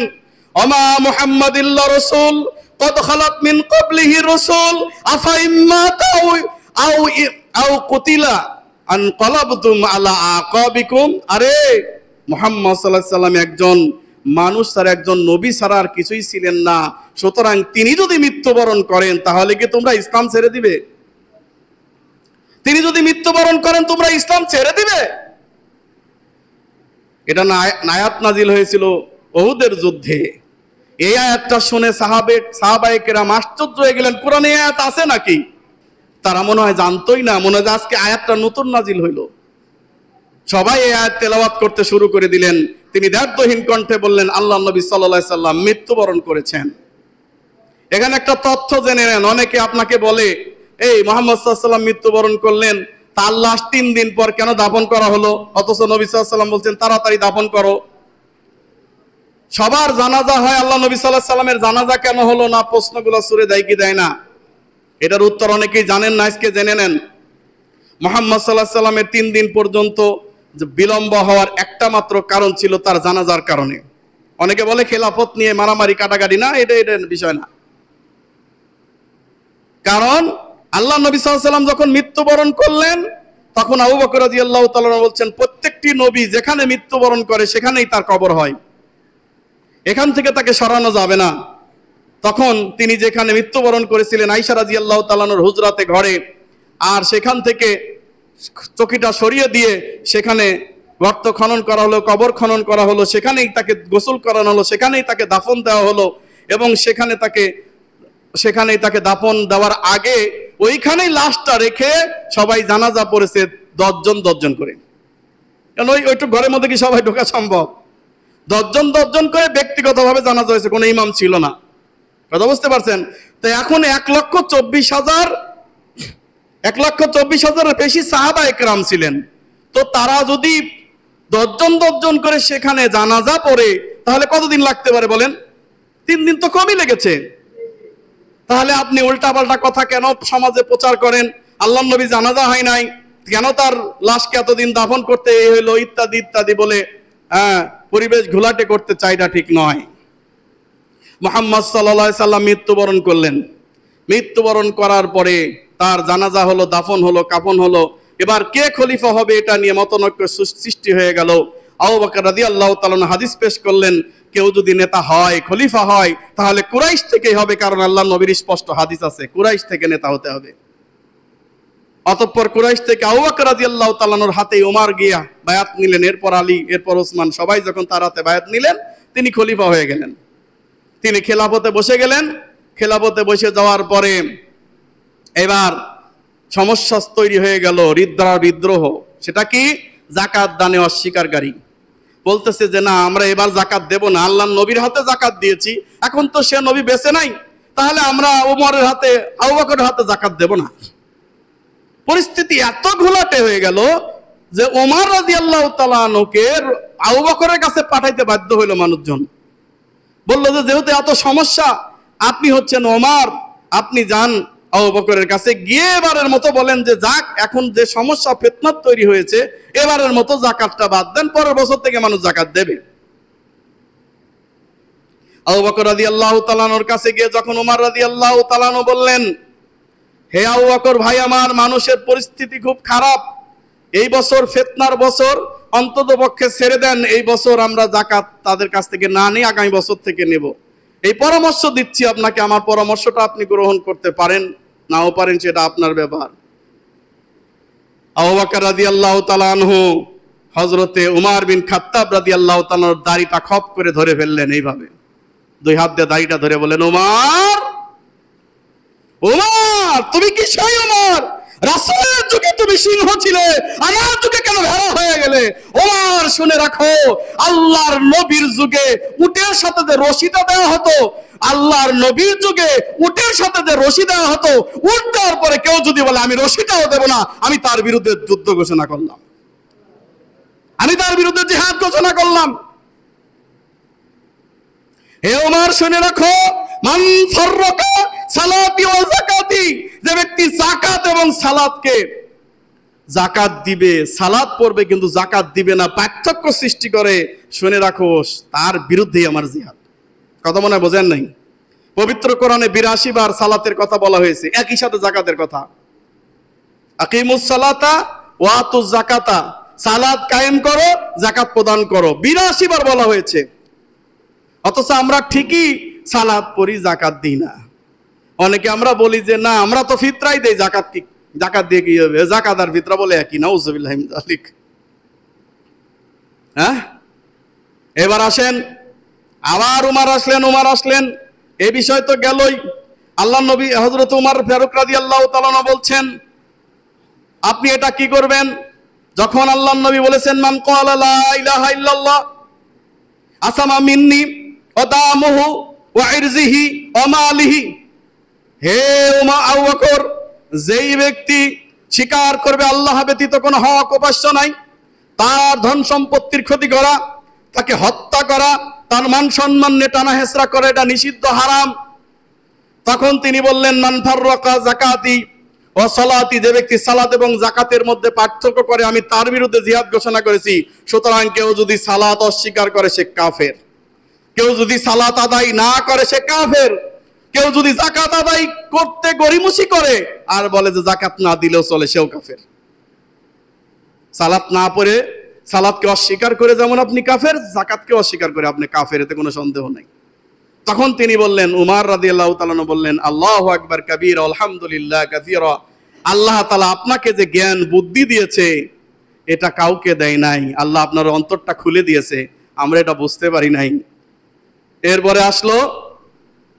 Speaker 1: ওমা মুহাম্মাদিল্লা রাসূল কদ খালাত মিন ক্বাবলিহি রাসূল আফা ইম্মা আও কুতিলা আনকালাবতুম আলা আকাবিকুম। আরে মুহাম্মদ সাল্লাল্লাহু আলাইহি ওয়াসাল্লাম একজন মানুষ ছাড়া, একজন নবী ছাড়া আর কিছুই ছিলেন না। সুতরাং তিনি যদি মৃত্যুবরণ করেন, তাহলে কি তোমরা ইসলাম ছেড়ে দিবে? তিনি যদি মৃত্যুবরণ করেন, তোমরা ইসলাম ছেড়ে দিবে? এটা আয়াত নাজিল হয়েছিল উহুদের যুদ্ধে। এই আয়াতটা শুনে সাহাবায়ে কেরাম আশ্চর্য হয়ে গেলেন, কোরআনে এই আয়াত আছে নাকি? তারা মনে হয় জানতোই না, মনে হয় আজকে আয়াতটা নতুন নাজিল হইল। সবাই এই আয়াত তেলাওয়াত করতে শুরু করে দিলেন। তিনি দ্ব্যর্থহীন কণ্ঠে বললেন, আল্লাহর নবী সাল্লাল্লাহু আলাইহি সাল্লাম মৃত্যুবরণ করেছেন। এখানে একটা তথ্য জেনে নেন। অনেকে আপনাকে বলে, এই মুহাম্মদ সাল্লাল্লাহু আলাইহি সাল্লাম মৃত্যুবরণ করলেন, তার লাশ 3 দিন পর কেন দাফন করা হলো? অথচ নবী সাল্লাল্লাহু আলাইহি সাল্লাম বলছেন তাড়াতাড়ি দাফন করো। সবার জানাজা হয়, আল্লাহ নবী সাল্লাল্লাহু আলাইহি সাল্লামের জানাজা কেন হলো না? প্রশ্নগুলো ছুড়ে দেয় কি দেয় না? এটার উত্তর অনেকেই জানেন না, আজকে জেনে নেন। মুহাম্মদ সাল্লাল্লাহু আলাইহি সাল্লামের 3 দিন পর্যন্ত বিলম্ব হওয়ার একটা মাত্র কারণ ছিল তার জানাজার কারণে। অনেকে বলে খেলাফত নিয়ে মারামারি কাটাকাটি, না, এটা বিষয় না। কারণ আল্লাহ নবী সাল্লাল্লাহু আলাইহি সাল্লাম যখন মৃত্যুবরণ করলেন, তখন আবু বকর রাদিয়াল্লাহু তাআলা বলছেন, প্রত্যেকটি নবী যেখানে মৃত্যুবরণ করে সেখানেই তার কবর হয়, এখান থেকে তাকে সরানো যাবে না। তখন তিনি যেখানে মৃত্যুবরণ করেছিলেন, আয়েশা রাদিয়াল্লাহু তাআলার হুজরাতে ঘরে, আর সেখান থেকে চকিটা সরিয়ে দিয়ে সেখানে গর্ত খনন করা হলো, কবর খনন করা হলো, সেখানেই তাকে গোসল করানো হলো, সেখানেই তাকে দাফন দেওয়া হলো। এবং সেখানেই তাকে দাফন দেওয়ার আগে ওইখানেই লাশটা রেখে সবাই জানাজা পড়েছে 10 জন করে। কারণ ওইটুক ঘরের মধ্যে কি সবাই ঢোকা সম্ভব? 10 জন করে ব্যক্তিগতভাবে জানাজা হয়েছে, কোনো ইমাম ছিল না। কথা বুঝতে পারছেন? তো এখন 1,24,000 বেশি সাহাবায়ে কেরাম ছিলেন। তো তারা যদি 10 জন করে সেখানে জানাজা পড়ে, তাহলে কতদিন লাগতে পারে বলেন? 3 দিন তো কমই লেগেছে। তাহলে আপনি উল্টাপাল্টা কথা কেন সমাজে প্রচার করেন? আল্লাহর নবী জানাজা হয় নাই, কেন তার লাশকে এতদিন দাফন করতে হলো, ইত্যাদি ইত্যাদি বলে পরিবেশ ঘোলাটে করতে চাইটা ঠিক নয়। মুহাম্মদ সাল্লাল্লাহু আলাইহি সাল্লাম মৃত্যুবরণ করলেন। মৃত্যুবরণ করার পরে তার জানাজা হলো, দাফন হলো, কাফন হলো। এবার কে খলিফা হবে এটা নিয়ে মতনৈক্য সৃষ্টি হয়ে গেল। আবু বকর রাদিয়াল্লাহু তাআলা হাদিস পেশ করলেন, কেউ যদি নেতা হয়, খলিফা হয়, তাহলে কুরাইশ থেকেই হবে, কারণ আল্লাহর নবীর স্পষ্ট হাদিস আছে কুরাইশ থেকে নেতা হতে হবে। অতঃপর কুরাইশ থেকে আবু বকর রাদিয়াল্লাহু তাআলার হাতে ওমর গিয়া বায়াত নিলেন, এরপর আলী, এরপর ওসমান, সবাই যখন তার হাতে বায়াত নিলেন, তিনি খলিফা হয়ে গেলেন। তিনি খেলাফতে বসে গেলেন। খেলাফতে বসে যাওয়ার পরে এবার সমস্যা তৈরি হয়ে গেল, বিদ্রোহ। সেটা কি? যাকাত দানে অস্বীকারী। বলতেছে যে না, আমরা এবার যাকাত দেব না, আল্লাহর নবীর হাতে যাকাত দিয়েছি, এখন তো সে নবী বেঁচে নাই, তাহলে আমরা ওমরের হাতে, আবু বকরের হাতে যাকাত দেব না। পরিস্থিতি এত ঘোলাটে হয়ে গেল যে ওমর রাদিয়াল্লাহু তাআলা আনহুকে আবু বকরের কাছে পাঠাইতে বাধ্য হইল মানুষজন। বলল যে যেহেতু এত সমস্যা, আপনি হচ্ছেন ওমর, আপনি যান আবু বকরের কাছে গিয়ে এবারের মতো বলেন যে যাক, এখন যে সমস্যা ফিতনাত তৈরি হয়েছে, এবারের মতো জাকাতটা বাদ দেন, পরের বছর থেকে মানুষ জাকাত দেবে। আবু বকর রাদিয়াল্লাহু তাআলা আনহুর কাছে গিয়ে যখন ওমর রাদিয়াল্লাহু তাআলা আনহু বললেন, হে আবু বকর ভাই আমার, মানুষের পরিস্থিতি খুব খারাপ, এই বছর ফিতনার বছর, অন্তত পক্ষে ছেড়ে দেন, এই বছর আমরা জাকাত তাদের কাছ থেকে না নিয়ে আগামী বছর থেকে নেব, এই পরামর্শ দিচ্ছি আপনাকে, আমার পরামর্শটা আপনি গ্রহণ করতে পারেন, নাও পারেন সেটা আপনার ব্যাপার। আবু বকর রাদিয়াল্লাহু তাআলা আনহু হযরতে উমর বিন খাত্তাব রাদিয়াল্লাহু তাআলার দাড়িটা খপ করে ধরে ফেললেন, এইভাবে দুই হাত দিয়ে দাড়িটা ধরে বলেন, উমর, উমর, তুমি কি সেই উমর? রাসূলের যুগে তুমি সিংহ ছিলে, আমার যুগে কেন ভেড়া হয়ে গেলে? উমর, শুনে রাখো, আল্লাহর নবীর যুগে উটের সাথে যে রশিটা দেওয়া হতো, আল্লাহর নবীর যুগে উটের সাথে যে রশি দেওয়া হতো, উট দেওয়ার পরে কেউ যদি বলে আমি রশিটাও দেব না, আমি তার বিরুদ্ধে যুদ্ধ ঘোষণা করলাম, আমি তার বিরুদ্ধে জিহাদ ঘোষণা করলাম। হে ওমর, শুনে রাখো, মান ফাররাকা সালাতি ওয়া যাকাতি, যে ব্যক্তি যাকাত এবং সালাতকে, যাকাত দিবে, সালাত পড়বে কিন্তু যাকাত দিবে না, পার্থক্য সৃষ্টি করে, শুনে রাখো, তার বিরুদ্ধেই আমার জিহাদ। কথা মনে বোঝেন নাই? পবিত্র কোরআনে 82 বার সালাতের কথা বলা হয়েছে, একই সাথে যাকাতের কথা। আকিমুস সালাতা ওয়া আতুজ যাকাতা, সালাত কায়েম করো, যাকাত প্রদান করো, 82 বার বলা হয়েছে। অথচ আমরা ঠিকই সালাত পড়ি, যাকাত দিই না। অনেকে আমরা বলি যে না, আমরা তো ফিতরাই দেই, জাকাত কি, জাকাত দিয়ে কি হবে? জাকাত আর ফিতরা বলে একই, নাউযুবিল্লাহি মিন যালিক। হ্যাঁ, এবার আসেন, আবার উমর আসলেন, এই বিষয় তো গেলই। আল্লাহ নবী হযরত উমর ফারুক রাদিয়াল্লাহু তাআলা বলছেন, আপনি এটা কি করবেন? যখন আল্লাহ নবী বলেছেন, মান ক্বালা লা ইলাহা ইল্লাল্লাহ আসামা মিন্নি ওয়া দামুহু ওয়া ইরজিহি ওয়া মালিহি, হে আবু বকর, যেই ব্যক্তি স্বীকার করবে আল্লাহ ব্যতীত কোনো হক উপাস্য নাই, তার ধন সম্পত্তির ক্ষতি করা, তাকে হত্যা করা, তার মান সম্মান নিয়ে টানা হেঁচড়া করা, এটা নিষিদ্ধ, হারাম। তখন তিনি বললেন, মান ফাররাকা যাকাতি ও সালাতি, যে ব্যক্তি সালাত এবং যাকাতের মধ্যে পার্থক্য করে, আমি তার বিরুদ্ধে জিহাদ ঘোষণা করেছি। সুতরাং কেউ যদি সালাত অস্বীকার করে সে কাফের, কেউ যদি সালাত আদায় না করে সে কাফের, কেউ যদি যাকাত আদায় করতে গরিমসি করে আর বলে যে যাকাত না দিলেও চলে, সেও কাফের। সালাত না পড়ে, সালাতকে অস্বীকার করে যেমন আপনি কাফের, যাকাতকে অস্বীকার করে আপনি কাফের, এতে কোনো সন্দেহ নাই। তখন তিনি বললেন, উমর রাদিয়াল্লাহু তাআলা বললেন, আল্লাহু আকবার কাবীরা আলহামদুলিল্লাহ কাসীরা, আল্লাহ তাআলা আপনাকে যে জ্ঞান বুদ্ধি দিয়েছে এটা কাউকে দেয় নাই, আল্লাহ আপনার অন্তরটা খুলে দিয়েছে, আমরা এটা বুঝতে পারি নাই। এরপরে আসলো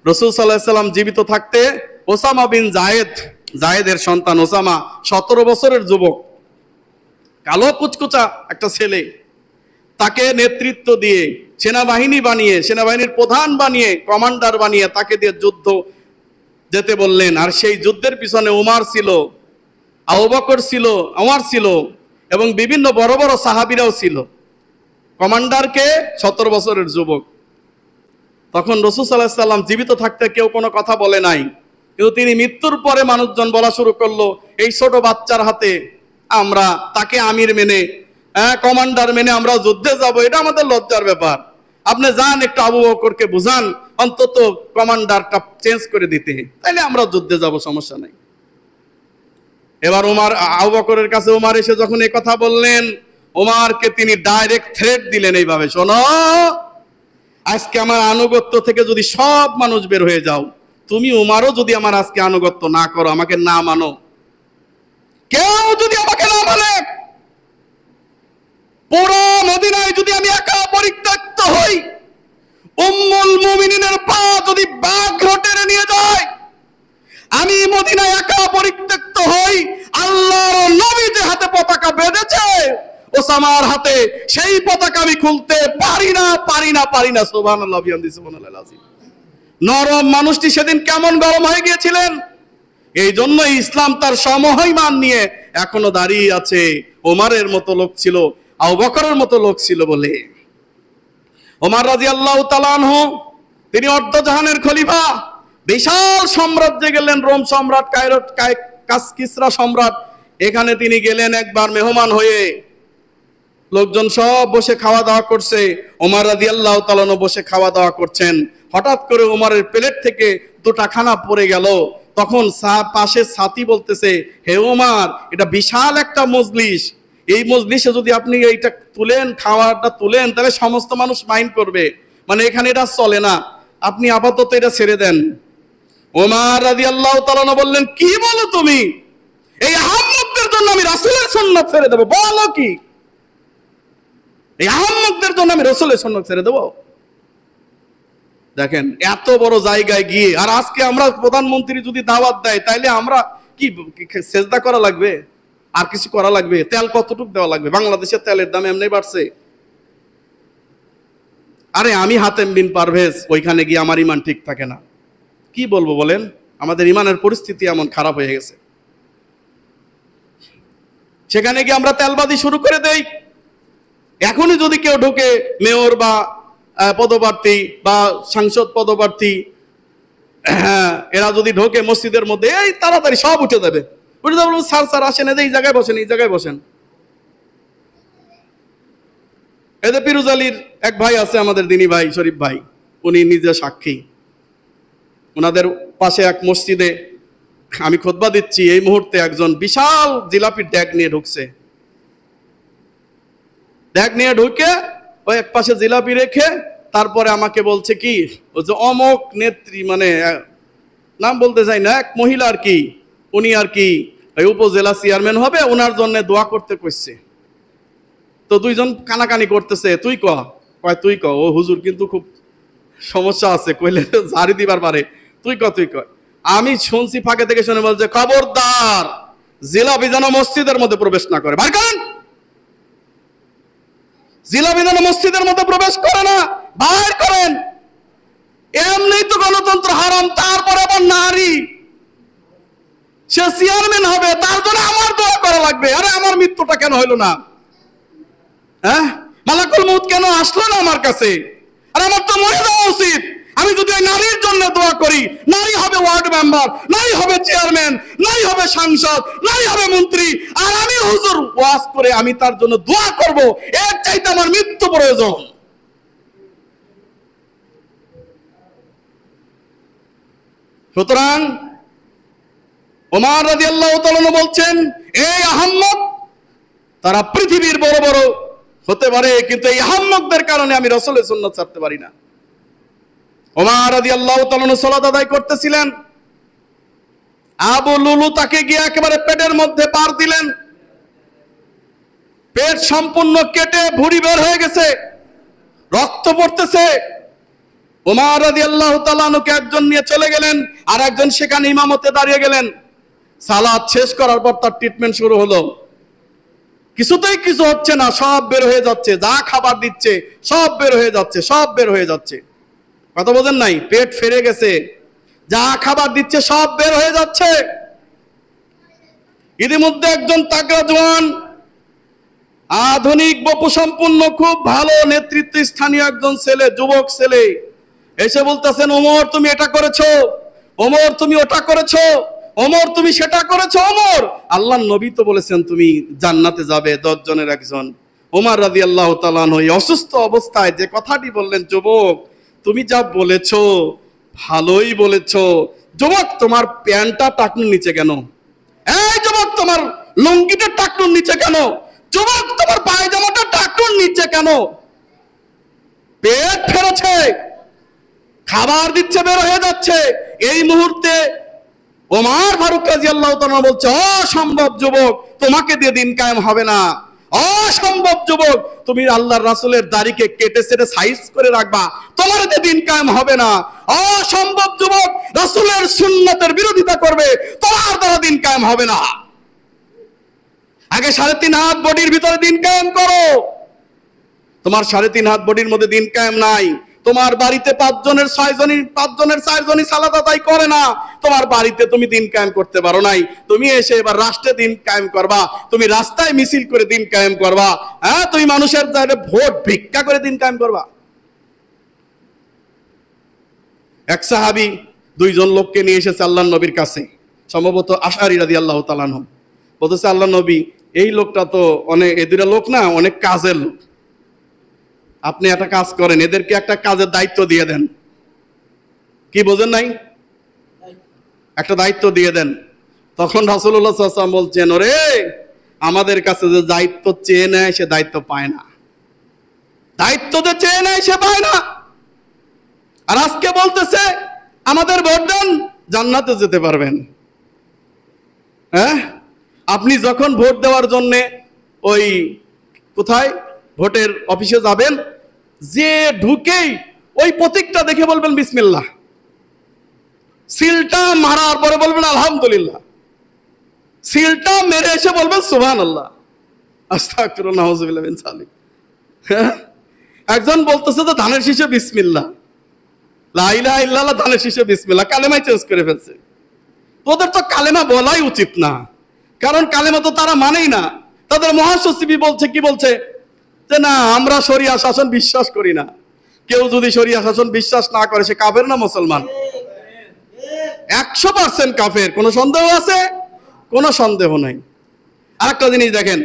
Speaker 1: রাসূল সাল্লাল্লাহু আলাইহি সাল্লাম জীবিত থাকতে ওসামা বিন জায়েদের সন্তান ওসামা, 17 বছরের যুবক, কালো কুচকুচা একটা ছেলে, তাকে নেতৃত্ব দিয়ে সেনাবাহিনী বানিয়ে, সেনাবাহিনীর প্রধান বানিয়ে, কমান্ডার বানিয়ে তাকে দিয়ে যুদ্ধ যেতে বললেন। আর সেই যুদ্ধের পিছনে উমর ছিল, আবু বকর ছিল, ওমর ছিল এবং বিভিন্ন বড় বড় সাহাবীরাও ছিল। কমান্ডারকে 17 বছরের যুবক। তখন রাসূল সাল্লাল্লাহু আলাইহি সাল্লাম জীবিত থাকতে কেউ কোনো কথা বলে নাই, কিন্তু তিনি মৃত্যুর পরে মানুষজন বলা শুরু করলো, এই ছোট বাচ্চার হাতে আমরা তাকে আমির মেনে, কমান্ডার মেনে আমরা যুদ্ধে যাব, এটা আমাদের লজ্জার ব্যাপার। আপনি যান, একটু আবু বকরকে বুঝান অন্তত কমান্ডারটা চেঞ্জ করে দিতে, তাইলে আমরা যুদ্ধে যাব, সমস্যা নাই। এবার আবু বকরের কাছে উমর এসে যখন এই কথা বললেন, উমরকে তিনি ডাইরেক্ট থ্রেট দিলেন এইভাবে, শোনো, আজকে আমার আনুগত্য থেকে যদি সব মানুষ বের হয়ে যাও, তুমি উমরও যদি আমার আজকে আনুগত্য না করো, আমাকে না মানো, কেউ যদি আমাকে না মানে, পুরো মদিনায় যদি আমি একা পরিত্যক্ত হই, উম্মুল মুমিনিনের পা যদি বাঘ টেনে নিয়ে যায়, আমি মদিনায় একা পরিত্যক্ত হই, আল্লাহর নবী যে হাতে পতাকা বেঁধেছে ওসামার হাতে, সেই পতাকা আমি খুলতে পারি না। সুবহানাল্লাহ, বিহামদিহি, সুবহানাল্লাহিল আযীম। নরম মানুষটি সেদিন কেমন গরম হয়ে গিয়েছিলেন। এই জন্য ইসলাম তার সমমহিমান নিয়ে এখনো দাঁড়িয়ে আছে। ওমরের মতো লোক ছিল, আবু বকরের মতো লোক ছিল বলে। ওমর রাদিয়াল্লাহু তাআলা আনহু তিনি অর্ধজাহানের খলিফা, বিশাল সাম্রাজ্যে গেলেন, রোম সম্রাট, কিসরা সম্রাট, এখানে তিনি গেলেন একবার মেহমান হয়ে। লোকজন সব বসে খাওয়া দাওয়া করছে, ওমর রাদিয়াল্লাহু তাআলা বসে খাওয়া দাওয়া করছেন। হঠাৎ করে ওমরের প্লেট থেকে দুটা খানা পড়ে গেল। তখন পাশে সাথী বলতেছে, হে ওমর, এটা বিশাল একটা মজলিস, এই মজলিসে যদি আপনি এইটা তুলেন, খাওয়াটা তুলেন, তাহলে সমস্ত মানুষ মাইন্ড করবে, মানে এখানে এটা চলে না, আপনি আপাতত এটা ছেড়ে দেন। ওমর রাদিয়াল্লাহু তাআলা বললেন, কি বলো তুমি? এই আহম্মকদের জন্য আমি রাসূলের সুন্নাত ছেড়ে দেব? বলো কি? এই আহম্মকদের জন্য আমি রাসূলের সুন্নাত ছেড়ে দেব? দেখেন, এত বড় জায়গায় গিয়ে, আর আজকে আমরা প্রধানমন্ত্রী যদি দাওয়াত দেয়, তাইলে আমরা কি সেজদা করা লাগবে? আর কিছু করা লাগবে? তেল কতটুকু দেওয়া লাগবে? বাংলাদেশের তেলের দাম এমনি বাড়ছে। আরে আমি হাতেম বিন পারভেজ, ওইখানে গিয়ে আমার ইমান ঠিক থাকে না, কি বলবো বলেন? আমাদের ইমানের পরিস্থিতি এমন খারাপ হয়ে গেছে, সেখানে গিয়ে আমরা তেলবাজি শুরু করে দেই। এখনই যদি কেউ ঢোকে, মেয়র বা পদপ্রার্থী বা সাংসদ পদপ্রার্থী, এরা যদি ঢোকে মসজিদের মধ্যে, এই তাড়াতাড়ি সব উঠে যাবে, স্যার স্যার আসেন, এই জায়গায় বসেন, এই জায়গায় বসেন। এদের পিরুজ আলীর এক ভাই আছে, আমাদের দিনী ভাই শরীফ ভাই, উনি নিজে সাক্ষী। ওনাদের পাশে এক মসজিদে আমি খুতবা দিচ্ছি, এই মুহূর্তে একজন বিশাল জিলাপির ড্যাগ নিয়ে ঢুকছে। ড্যাগ নিয়ে ঢুকে ওই এক পাশে জিলাপি রেখে তারপরে আমাকে বলছে কি, ও যে অমক নেত্রী, মানে নাম বলতে চাই না, এক মহিলা আর কি, উনি আর কি উপজেলা চেয়ারম্যান হবে, ওনার জন্য দোয়া করতে কইছে। তো দুইজন কানাকানি করতেছে, তুই কয় তুই ক, ও হুজুর কিন্তু খুব সমস্যা আছে, কইলে ঝাড়ি দিবার পারে, তুই কয়। আমি শুনছি ফাঁকে থেকে, শুনে বলছে, খবরদার জিলাপি যেন মসজিদের মধ্যে প্রবেশ না করে, বাইর করেন, জিলাপি যেন মসজিদের মধ্যে প্রবেশ করে না, বাইর করেন। এমনি তো গণতন্ত্র হারাম, তারপরে আবার নারী, সে চেয়ারম্যান হবে, তার জন্য আমার দোয়া করা লাগবে। আরে আমার মৃত্যুটা কেন হইলো না? হ্যাঁ, মালাকুল মউত কেন আসলো না আমার কাছে? আর আমার তো মরে যাওয়া উচিত। আমি যদি ওই নারীর জন্য দোয়া করি, নারী হবে ওয়ার্ড মেম্বার, নারী হবে চেয়ারম্যান, নারী হবে সাংসদ, নারী হবে মন্ত্রী, আর আমি হুজুর ওয়াজ করে আমি তার জন্য দোয়া করব, এর চাইতে আমার মৃত্যু প্রয়োজন। সুতরাং ওমর রাদিয়াল্লাহু তাআলা বলছেন, এই আহম্মক, তারা পৃথিবীর বড় বড় হতে পারে, কিন্তু এই আহম্মকদের কারণে আমি রাসূলের সুন্নাত ছাড়তে পারি না। ওমর রাদিয়াল্লাহু তাআলা সালাত আদায় করতেছিলেন, আবু লুলু তাকে গিয়ে একেবারে পেটের মধ্যে পার দিলেন, পেট সম্পূর্ণ কেটে ভুঁড়ি বের হয়ে গেছে, রক্ত পড়তেছে। ওমর রাদিয়াল্লাহু তাআলা আনহুকে একজন নিয়ে চলে গেলেন, আর একজন সেখানে ইমামতে দাঁড়িয়ে গেলেন। সালাত শেষ করার পর তার ট্রিটমেন্ট শুরু হলো। কিছুতেই কিছু হচ্ছে না, সব বের হয়ে যাচ্ছে, যা খাবার দিচ্ছে সব বের হয়ে যাচ্ছে, সব বের হয়ে যাচ্ছে। কথা বোঝেন নাই? পেট ফেরে গেছে, যা খাবার দিচ্ছে সব বের হয়ে যাচ্ছে। ইতিমধ্যে একজন তাগড়া জওয়ান, আধুনিক বপু সম্পূর্ণ, খুব ভালো নেতৃত্ব স্থানীয় একজন ছেলে, যুবক ছেলে, এসে বলতেছেন, ওমর তুমি এটা করেছো, ওমর তুমি ওটা করেছো, ওমর তুমি সেটা করেছো। ওমর, আল্লাহর নবী তো বলেছেন তুমি জান্নাতে যাবে 10 জনের একজন। ওমর রাদিয়াল্লাহু তাআলা আনহু অসুস্থ অবস্থায় যে কথাটি বললেন, যুবক তুমি যা বলেছো ভালোই বলেছো, যুবক তোমার প্যান্টটা টাকনুর নিচে কেন? এই যুবক তোমার লুঙ্গিটা টাকনুর নিচে কেন? যুবক তোমার পায়জামাটা টাকনুর নিচে কেন? পেট ফেরেছে, খাবার দিচ্ছে, বের হয়ে যাচ্ছে। এই মুহূর্তে ওমর ফারুক রাদিয়াল্লাহু তাআলা বলছে, অসম্ভব যুবক, তোমাকে দিয়ে দিন কায়েম হবে না। অসম্ভব যুবক, তুমি আল্লাহর রাসূলের দাড়িকে কেটে সেটে সাইজ করে রাখবা, তোমার দিয়ে দিন কায়েম হবে না। অসম্ভব যুবক, রাসূলের সুন্নাতের বিরোধিতা করবে, তোমার দ্বারা দিন কায়েম হবে না। আগে 3.5 হাত বডির ভিতরে দিন কায়েম করো। তোমার 3.5 হাত বডির মধ্যে দিন কায়েম নাই। তোমার বাড়িতে 5 জনের 4 জনই সালাত আদায় করে না, তোমার বাড়িতে তুমি দিন কায়েম করতে পারো নাই। তুমি এসে এবার রাষ্ট্রে দিন কায়েম করবা, তুমি রাস্তায় মিছিল করে দিন কায়েম করবা, হ্যাঁ, তুমি মানুষের দ্বারা ভোট ভিক্ষা করে দিন কায়েম করবা। এক সাহাবী দুইজন লোককে নিয়ে এসেছে আল্লাহর নবীর কাছে, সম্ভবত আশআরী রাদিয়াল্লাহু তাআলা আনহু। বলতেছে, আল্লাহর নবী, এই লোকটা তো অনেক, এই দুইটা লোক না অনেক কাজের লোক, আপনি একটা কাজ করেন, এদেরকে একটা কাজের দায়িত্ব দিয়ে দেন। কি বোঝেন নাই? একটা দায়িত্ব দিয়ে দেন। তখন রাসূলুল্লাহ সাল্লাল্লাহু আলাইহি ওয়াসাল্লাম বলছেন, ওরে, আমাদের কাছে যে দায়িত্ব চেয়ে নেয় সে দায়িত্ব পায় না, দায়িত্ব যে চেয়ে নেয় সে পায় না। আর আজকে বলতেছে আমাদের ভোট দেন, জান্নাতে যেতে পারবেন। হ্যাঁ, আপনি যখন ভোট দেওয়ার জন্য ওই কোথায় ভোটের অফিসে যাবেন, যে ঢুকেই ওই প্রতীকটা দেখে বলবেন বিসমিল্লাহ, সিলটা মারার পরে বলবেন আলহামদুলিল্লাহ, সিলটা মেরে এসে বলবেন সুবহানাল্লাহ, আস্তাগফিরুল্লাহ, নাউযুবিল্লাহ মিন যালিক। একজন বলতেছে যে ধানের শীষে বিসমিল্লাহ, লা ইলাহা ইল্লাল্লাহ, ধানের শীষে বিসমিল্লাহ, কালেমাই চেঞ্জ করে ফেলছে। তোদের তো কালেমা বলাই উচিত না, কারণ কালেমা তো তারা মানেই না। তাদের মহাসচিবই বলছে, কি বলছে, যে না, আমরা শরিয়া শাসন বিশ্বাস করি না। কেউ যদি শরিয়া শাসন বিশ্বাস না করে সে কাফের না মুসলমান? 100% কাফের। কোনো সন্দেহ আছে? কোনো সন্দেহ নাই। আরেকটা জিনিস দেখেন,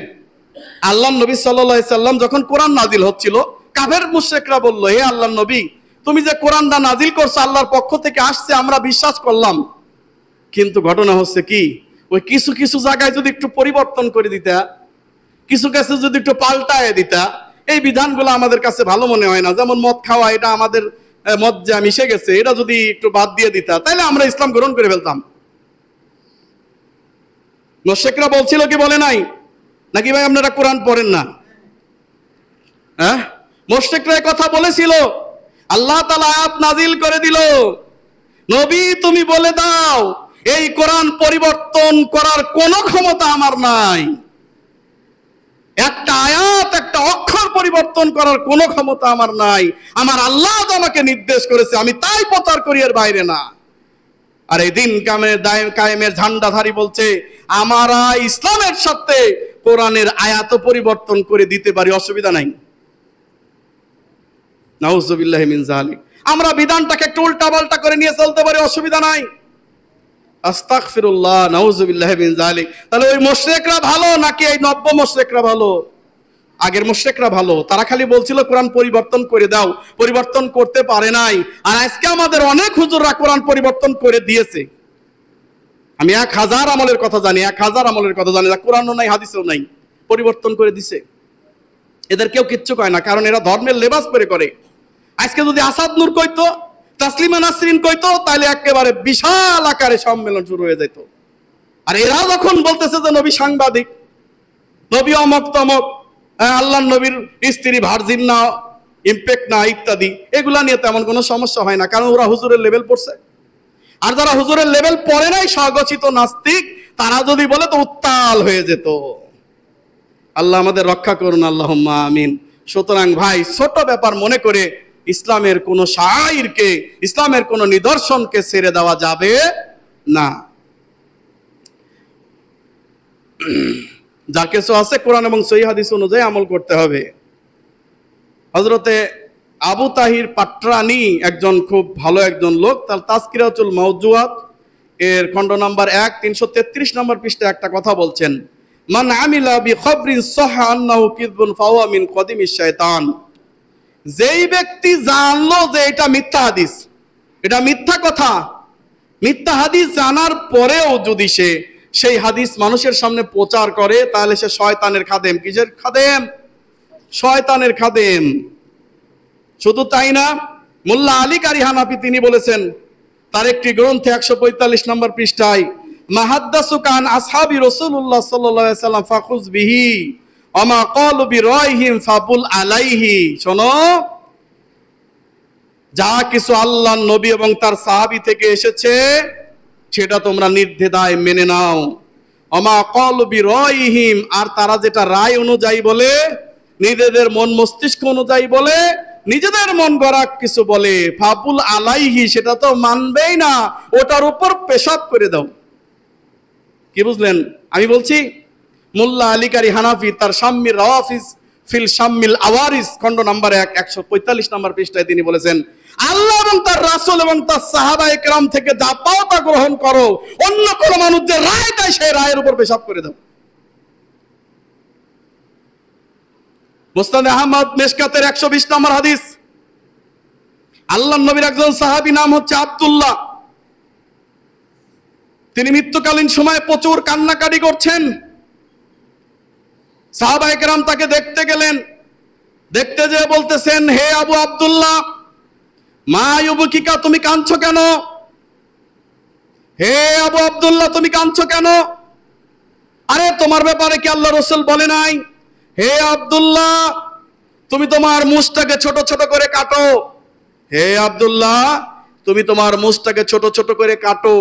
Speaker 1: আল্লাহর নবী সাল্লাল্লাহু আলাইহি সাল্লাম যখন কোরআন নাজিল হচ্ছিল, কাফের মুশরিকরা বলল, হে আল্লাহর নবী, তুমি যে কোরআনটা নাজিল করছো আল্লাহর পক্ষ থেকে আসছে, আমরা বিশ্বাস করলাম, কিন্তু ঘটনা হচ্ছে কি, ওই কিছু কিছু জায়গায় যদি একটু পরিবর্তন করে দিতা, কিছু কিছু যদি একটু পাল্টায় দিতা, এই বিধানগুলো আমাদের কাছে ভালো মনে হয় না। যেমন মদ খাওয়া, এটা আমাদের মদ যা মিশে গেছে, এটা যদি একটু বাদ দিয়ে দিতা, তাহলে আমরা ইসলাম গ্রহণ করে ফেলতাম। মুশরিকরা বলছিল কি বলে নাই? নাকি ভাই আপনারা কোরআন পড়েন না? হ্যাঁ, মুশরিকরা কথা বলেছিল। আল্লাহ তাআলা আয়াত নাজিল করে দিল, নবী তুমি বলে দাও এই কোরআন পরিবর্তন করার কোনো ক্ষমতা আমার নাই। একটা আয়াত, একটা অক্ষর পরিবর্তন করার কোনো ক্ষমতা আমার নাই। আমার আল্লাহ তো আমাকে নির্দেশ করেছে, আমি তাই প্রচার করি, এর বাইরে না। আর এই দিন কায়েমের ঝান্ডাধারী বলছে, আমরা ইসলামের সাথে কোরআনের আয়াত পরিবর্তন করে দিতে পারি, অসুবিধা নাই। নাউযুবিল্লাহি মিন যালিক। আমরা বিধানটাকে একটু উল্টাপাল্টা করে নিয়ে চলতে পারি, অসুবিধা নাই। আস্তাগফিরুল্লাহ, নাউযুবিল্লাহি মিন যালিক। তাহলে ওই মুশরিকরা ভালো নাকি এই নব্য মুশরিকরা ভালো? আগের মুশরিকরা ভালো, তারা খালি বলছিল কোরআন পরিবর্তন করে দাও, পরিবর্তন করতে পারে নাই। আর আজকে আমাদের অনেক হুজুররা কোরআন পরিবর্তন করে দিয়েছে। আমি 1000 আমলের কথা জানি, 1000 আমলের কথা জানি, কোরআনও নাই হাদিসও নাই, পরিবর্তন করে দিছে। এদের কেউ কিচ্ছু কয় না, কারণ এরা ধর্মের লেবাস পরে করে। আজকে যদি আসাদ নূর কইতো, তাসলিমা নাসরিন কইতো, তাহলে একেবারে বিশাল আকারে সম্মেলন শুরু হয়ে যেত। আর এরা যখন বলতেছে যে নবী সাংবাদিক, নবী অমক তমক, আল্লাহর নবীর স্ত্রী ভার্জিন না, ইমপ্যাক্ট না, ইত্যাদি, এগুলা নিয়ে তেমন কোনো সমস্যা হয় না, কারণ ওরা হুজুরের লেভেল পড়ছে। আর যারা হুজুরের লেভেল পড়ে নাই, স্বগোচিত নাস্তিক, তারা যদি বলে তো উত্তাল হয়ে যেত। আল্লাহ আমাদের রক্ষা করুন, আল্লাহুম্মা আমিন। সুতরাং ভাই, ছোট ব্যাপার মনে করে ইসলামের কোন শাইরকে, ইসলামের কোন নিদর্শনকে ছেড়ে দেওয়া যাবে না। যা কিছু আছে কোরআন এবং সহিহ হাদিস অনুযায়ী আমল করতে হবে। হযরতে আবু তাহির পাটরানি একজন খুব ভালো একজন লোক, তার তাজকিরাতুল মাওজুআত এর খণ্ড নাম্বার 1 333 নম্বর পৃষ্ঠায় একটা কথা বলছেন, মান আমিলা বিখবরিন সাহা আন্নাহু কিযবুন ফাহুয়া মিন কদিমিশ শায়তান। যেই ব্যক্তি জানলো যে এটা মিথ্যা হাদিস, এটা মিথ্যা কথা, মিথ্যা হাদিস জানার পরেও যদি সে সেই হাদিস মানুষের সামনে প্রচার করে, তাহলে সে শয়তানের খাদেম। কিসের খাদেম? শয়তানের খাদেম। শুধু তাই না, মোল্লা আলী কারি হানাফি তিনি বলেছেন তার একটি গ্রন্থে 145 নম্বর পৃষ্ঠায়, মাহাদ্দাসুকা আন আসহাবি রাসূলুল্লাহ সাল্লাল্লাহু আলাইহি সাল্লাম ফাখুজ বিহি আমা ক্বালু বিরাইহিম ফাবুল আলাইহি। শোনো, যা কিছু আল্লাহর নবী এবং তার সাহাবী থেকে এসেছে সেটা তোমরা নির্দ্বিধায় মেনে নাও। আমা ক্বালু বিরাইহিম, আর তারা যেটা রায় অনুযায়ী বলে, নিজেদের মন মস্তিষ্ক অনুযায়ী বলে, নিজেদের মন গড়া কিছু বলে, ফাবুল আলাইহি, সেটা তো মানবেই না, ওটার উপর পেশাব করে দাও। কি বুঝলেন? আমি বলছি মোল্লা আলী কারি হানাফি তার শাম্মির রাওয়াফিজ ফিল শাম্মিল আওয়ারিস খণ্ড নাম্বার 1 145 নম্বর পৃষ্ঠায় তিনি বলেছেন, আল্লাহ এবং তার রাসূল এবং তার সাহাবায়ে কেরাম থেকে যা পাও তা গ্রহণ করো, অন্য কোন মানুষ যে রায় দেয় সেই রায়ের উপর পেশাব করে দাও। মুসনাদে আহমদ মিশকাতের 120 নম্বর হাদিস। আল্লাহর নবীর একজন সাহাবী নাম হচ্ছে আব্দুল্লাহ। তিনি মৃত্যুকালীন সময়ে প্রচুর কান্নাকাটি করছেন। সাহাবায়ে কেরাম তাকে দেখতে গেলেন। দেখতে যেয়ে বলতেছেন, হে আবু আব্দুল্লাহ, মা ইউবকিকা, তুমি কাঁদছো কেন? হে আবু আব্দুল্লাহ, তুমি কাঁদছো কেন? আরে তোমার ব্যাপারে কি আল্লাহ রাসূল বলে নাই? হে আব্দুল্লাহ, তুমি তোমার মুখটাকে ছোট ছোট করে কাটো। হে আব্দুল্লাহ, তুমি তোমার মুখটাকে ছোট ছোট করে কাটো।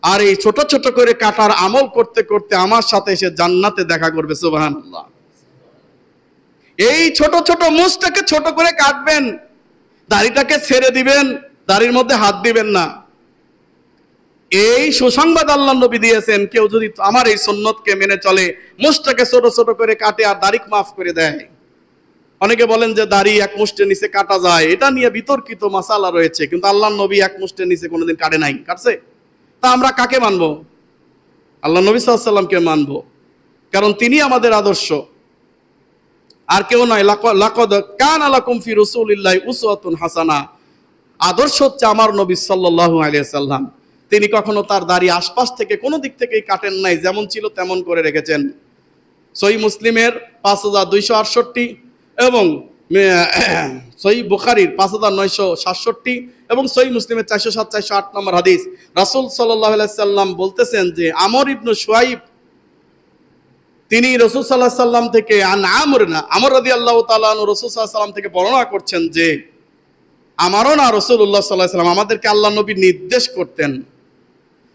Speaker 1: আর এই ছোট ছোট করে কাটার আমল করতে করতে আমার সাথে এসে জান্নাতে দেখা করবে। সুবহানাল্লাহ। এই ছোট ছোট মুখটাকে ছোট করে কাটবেন, দাড়িটাকে ছেড়ে দিবেন, দাড়ির মধ্যে হাত দিবেন না। এই সুসংবাদ আল্লাহ নবী দিয়েছেন, কেউ যদি আমার এই সুন্নতকে মেনে চলে, মুখটাকে ছোট ছোট করে কাটে আর দাড়ি মাফ করে দেয়। অনেকে বলেন যে দাড়ি এক মুষ্টের নিচে কাটা যায়, এটা নিয়ে বিতর্কিত মাসালা রয়েছে, কিন্তু আল্লাহ নবী এক মুষ্টের নিচে কোনোদিন কাটে নাই। কাটছে? তা আমরা কাকে মানবো? আল্লাহ নবী সাল্লাল্লাহু আলাইহি ওয়াসাল্লামকে মানবো, কারণ তিনি আমাদের আদর্শ, আর কেউ নয়। লাকাদ কানা লাকুম ফি রাসূলিল্লাহি উসওয়াতুন হাসানা। আদর্শ হচ্ছে আমার নবী সাল্লাল্লাহু আলাইহি ওয়াসাল্লাম। তিনি কখনো তার দাড়ি আশপাশ থেকে কোনো দিক থেকেই কাটেন নাই, যেমন ছিল তেমন করে রেখেছেন। সহিহ মুসলিমের 5268 এবং সহিহ বুখারীর 5967 এবং সহিহ মুসলিমের 407 408 নম্বর হাদিস। রাসূল সাল্লাল্লাহু আলাইহি সাল্লাম বলতেছেন যে আমর ইবনে শুআইব তিনি রাসূল সাল্লাল্লাহু আলাইহি সাল্লাম থেকে আমর রাদিয়াল্লাহু তাআলা আনহু রাসূল সাল্লাল্লাহু আলাইহি সাল্লাম থেকে বর্ণনা করছেন যে আমারও না রাসূলুল্লাহ সাল্লাল্লাহু আলাইহি সাল্লাম আমাদেরকে আল্লাহ নবী নির্দেশ করতেন,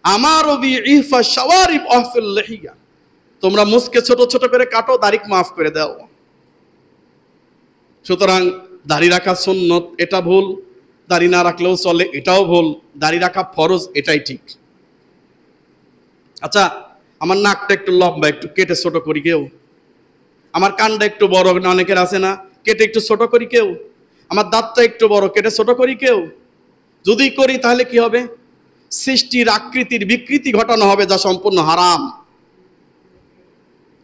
Speaker 1: আমারও বি ইফা শাওয়ারিব আহফিল লিহিয়া, তোমরা মুখকে ছোট ছোট করে কাটো, দাড়ি মাফ করে দাও। সুতরাং দাড়ি রাখা সুন্নত, এটা ভুল। দাড়ি না রাখলেও চলে, এটাও ভুল। দাড়ি রাখা ফরজ, এটাই ঠিক। আচ্ছা, আমার নাকটা একটু লম্বা, একটু কেটে ছোট করি কেউ? আমার কানটা একটু বড়, অনেকের আছে না, কেটে একটু ছোট করি কেউ? আমার দাঁতটা একটু বড়, কেটে ছোট করি কেউ? যদি করি তাহলে কি হবে? সৃষ্টির আকৃতির বিকৃতি ঘটানো হবে, যা সম্পূর্ণ হারাম।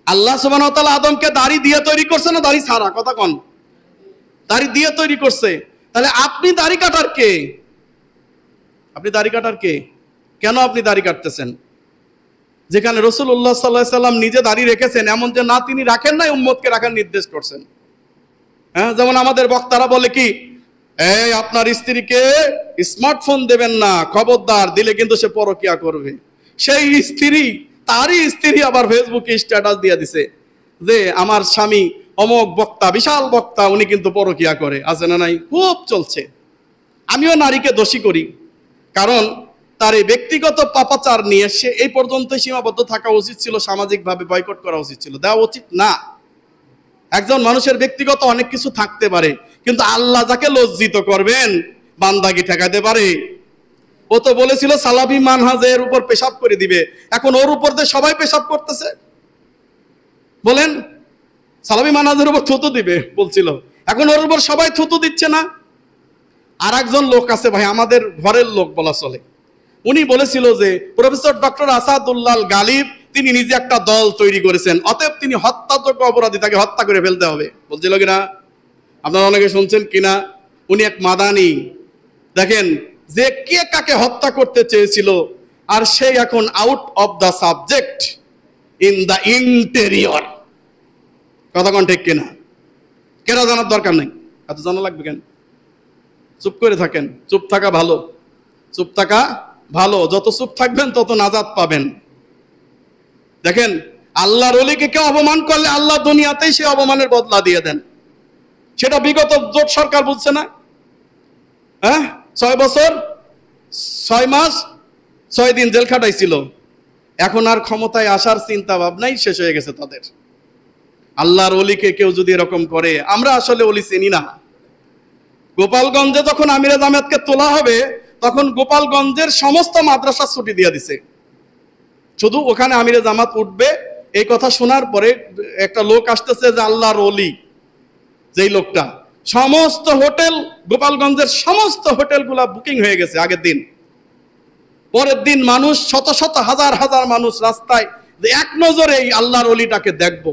Speaker 1: আল্লাহ সুবহানাহু ওয়া তাআলা আদমকে দাড়ি দিয়ে তৈরি করছে না দাড়ি ছাড়া? কথা কন। দাড়ি দিয়ে তৈরি করছে। তাহলে আপনি দাড়ি কাটার কে? আপনি দাড়ি কাটার কে? কেন আপনি দাড়ি কাটতেছেন? যেখানে রাসূলুল্লাহ সাল্লাল্লাহু আলাইহি সাল্লাম নিজে দাড়ি রেখেছেন, এমন যে না তিনি রাখেন নাই, উম্মতকে রাখার নির্দেশ করছেন। হ্যাঁ, যেমন আমাদের বক্তারা বলে কি, এই আপনার স্ত্রীকে স্মার্টফোন দেবেন না, খবরদার, দিলে কিন্তু সে পরকিয়া করবে। সেই স্ত্রী, তারই স্ত্রী আবার ফেসবুকে স্ট্যাটাস দিয়ে দিছে যে আমার স্বামী অমক বক্তা, বিশাল বক্তা, উনি কিন্তু পরকিয়া করে। আছে না নাই? খুব চলছে। আমিও নারীকে দোষী করি, কারণ তার এই ব্যক্তিগত পাপাচার নিয়ে সে এই পর্যন্ত সীমাবদ্ধ থাকা উচিত ছিল, সামাজিকভাবে বয়কট করা উচিত ছিল, দেওয়া উচিত না। একজন মানুষের ব্যক্তিগত অনেক কিছু থাকতে পারে, কিন্তু আল্লাহ যাকে লজ্জিত করবেন বান্দাকে ঠেকাতে পারে? ও তো বলেছিল সালাফি মানহাজের উপর পেশাব করে দিবে, এখন ওর উপর দিয়ে সবাই পেশাব করতেছে। বলেন, সালাফি মানহাজের উপর থুতু দিবে বলছিল, এখন ওর উপর সবাই থুতু দিচ্ছে না? আর একজন লোক আছে ভাই, আমাদের ঘরের লোক বলা চলে, উনি বলেছিল যে প্রফেসর ডক্টর আসাদুল্লাহ গালিব তিনি নিজে একটা দল তৈরি করেছেন, অতএব তিনি হত্যাযোগ্য অপরাধী, তাকে হত্যা করে ফেলতে হবে। বলছিল কিনা? আপনারা অনেকে শুনছেন কিনা? উনি এক মাদানি। দেখেন যে কে কাকে হত্যা করতে চেয়েছিল, আর সেই এখন out of the subject in the interior. কথা কোন ঠিক কিনা? কেনা জানার দরকার নেই, এত জানা লাগবে কেন? চুপ করে থাকেন। চুপ থাকা ভালো, চুপ থাকা ভালো। যত চুপ থাকবেন তত নাজাত পাবেন। দেখেন, আল্লাহর ওলিকে কেউ অপমান করলে আল্লাহ দুনিয়াতেই সে অপমানের বদলা দিয়ে দেন। সেটা বিগত জোট সরকার বুঝছে না? হ্যাঁ, 6 বছর 6 মাস 6 দিন জেল খাটাইছিল। এখন আর ক্ষমতায় আসার চিন্তা ভাবনাই শেষ হয়ে গেছে তাদের। আল্লাহর ওলিকে কেউ যদি এরকম করে, আমরা আসলে ওলি চিনি না। গোপালগঞ্জে যখন আমিরে জামায়াতকে তোলা হবে, তখন গোপালগঞ্জের সমস্ত মাদ্রাসা ছুটি দিয়ে দিছে, শুধু ওখানে আমিরে জামাত উঠবে। এই কথা শোনার পরে একটা লোক আসতেছে যে আল্লাহর ওলি, যেই লোকটা, সমস্ত হোটেল, গোপালগঞ্জের সমস্ত হোটেলগুলা বুকিং হয়ে গেছে আগের দিন। পরের দিন মানুষ, শত শত হাজার হাজার মানুষ রাস্তায়, এক নজরে এই আল্লাহর ওলিটাকে দেখবো,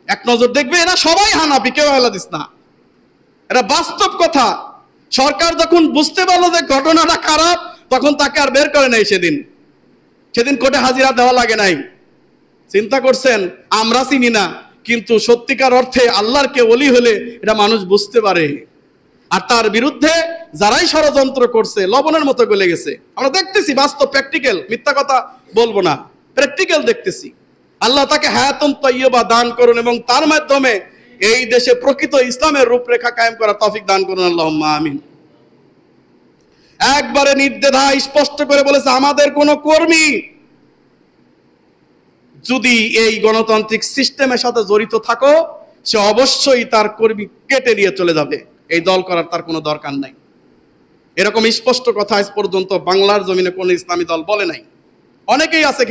Speaker 1: এক নজর দেখবে। এরা সবাই হানাফি, কেউ আহলাদিস না, এটা বাস্তব কথা। সরকার যখন বুঝতে পারলো যে ঘটনাটা খারাপ, তখন তাকে আর বের করে নাই। সেদিন কোর্টে হাজিরা দেওয়া লাগে নাই। চিন্তা করছেন, আমরা চিনি না, কিন্তু সত্যিকার অর্থে আল্লাহর কে ওলি হলে এটা মানুষ বুঝতে পারে। আর তার বিরুদ্ধে যারাই ষড়যন্ত্র করছে লবণের মতো গলে গেছে। আমরা দেখতেছি, বাস্তব, প্র্যাকটিক্যাল, মিথ্যা কথা বলবো না, প্র্যাকটিক্যাল দেখতেছি। আল্লাহ তাকে হায়াতুন তাইয়্যিবা দান করুন এবং তার মাধ্যমে এই দেশে প্রকৃত ইসলামের রূপরেখা কায়েম করার তৌফিক দান করুন, আল্লাহুম্মা আমিন। একবারে নির্দ্বিধা স্পষ্ট করে বলেছে, আমাদের কোন কর্মী যদি এই গণতান্ত্রিক সিস্টেমের সাথে জড়িত থাকো, সে অবশ্যই তার কর্মী কেটে নিয়ে চলে যাবে, এই দল করার তার কোনো দরকার নাই। এরকম স্পষ্ট কথা আজ পর্যন্ত বাংলার জমিনে কোন ইসলামী দল বলে নাই। অনেকেই আছে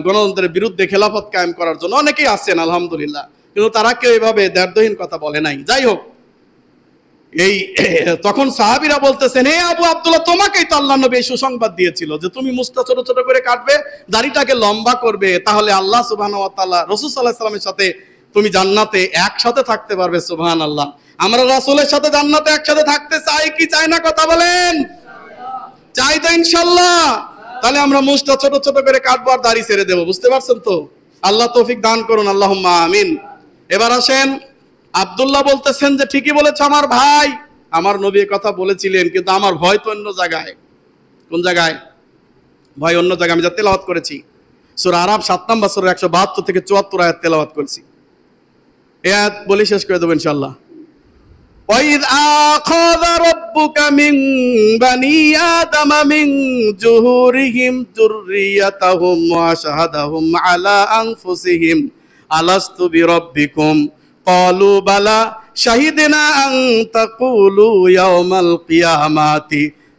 Speaker 1: গণতন্ত্রের বিরুদ্ধে খেলাফত কায়েম করার জন্য, অনেকেই আছেন আলহামদুলিল্লাহ, কিন্তু তারা কেউ এভাবে দ্ব্যর্থহীন কথা বলে নাই। যাই হোক, এই তখন সাহাবীরা বলতেছেন, হে আবু আব্দুল্লাহ, তোমাকেই তো আল্লাহ নবী সুসংবাদ দিয়েছিল যে তুমি মুছটা ছোট ছোট করে কাটবে, দাড়িটাকে লম্বা করবে, তাহলে আল্লাহ সুবহানাহু ওয়া তাআলা রাসূল সাল্লাল্লাহু আলাইহি ওয়াসাল্লামের সাথে তুমি জান্নাতে একসাথে থাকতে পারবে। সুবহানাল্লাহ। আমরা রাসূলের সাথে জান্নাতে একসাথে থাকতে চাই কি চাই না? কথা বলেন। চাই তো ইনশাআল্লাহ। তাহলে আমরা মুছটা ছোট ছোট করে কাটবো আর দাড়ি ছেড়ে দেবো। বুঝতে পারছেন তো? আল্লাহ তৌফিক দান করুন, আল্লাহুম্মা আমিন। এবার আসেন, আব্দুল্লাহ বলতেছেন যে ঠিকই বলেছে আমার ভাই, আমার নবী কথা বলেছিলেন, কিন্তু আমার ভয় তো অন্য জায়গায়। কোন জায়গায়? ভয় অন্য জায়গায়। আমি যা তেলাওয়াত করেছি সূরা আরাফ 7 নম্বর সূরা 172 থেকে 74 আয়াত তেলাওয়াত করেছি। এই আয়াত বলি শেষ করে দেব ইনশাআল্লাহ। وَإِذْ أَخَذَ رَبُّكَ مِنْ بَنِي آدَمَ مِنْ ظُهُورِهِمْ ذُرِّيَّتَهُمْ وَأَشْهَدَهُمْ عَلَى أَنفُسِهِمْ أَلَسْتُ بِرَبِّكُمْ قَالُوا بَلَى شَهِدْنَا أَنْ تَقُولُوا يَوْمَ الْقِيَامَةِ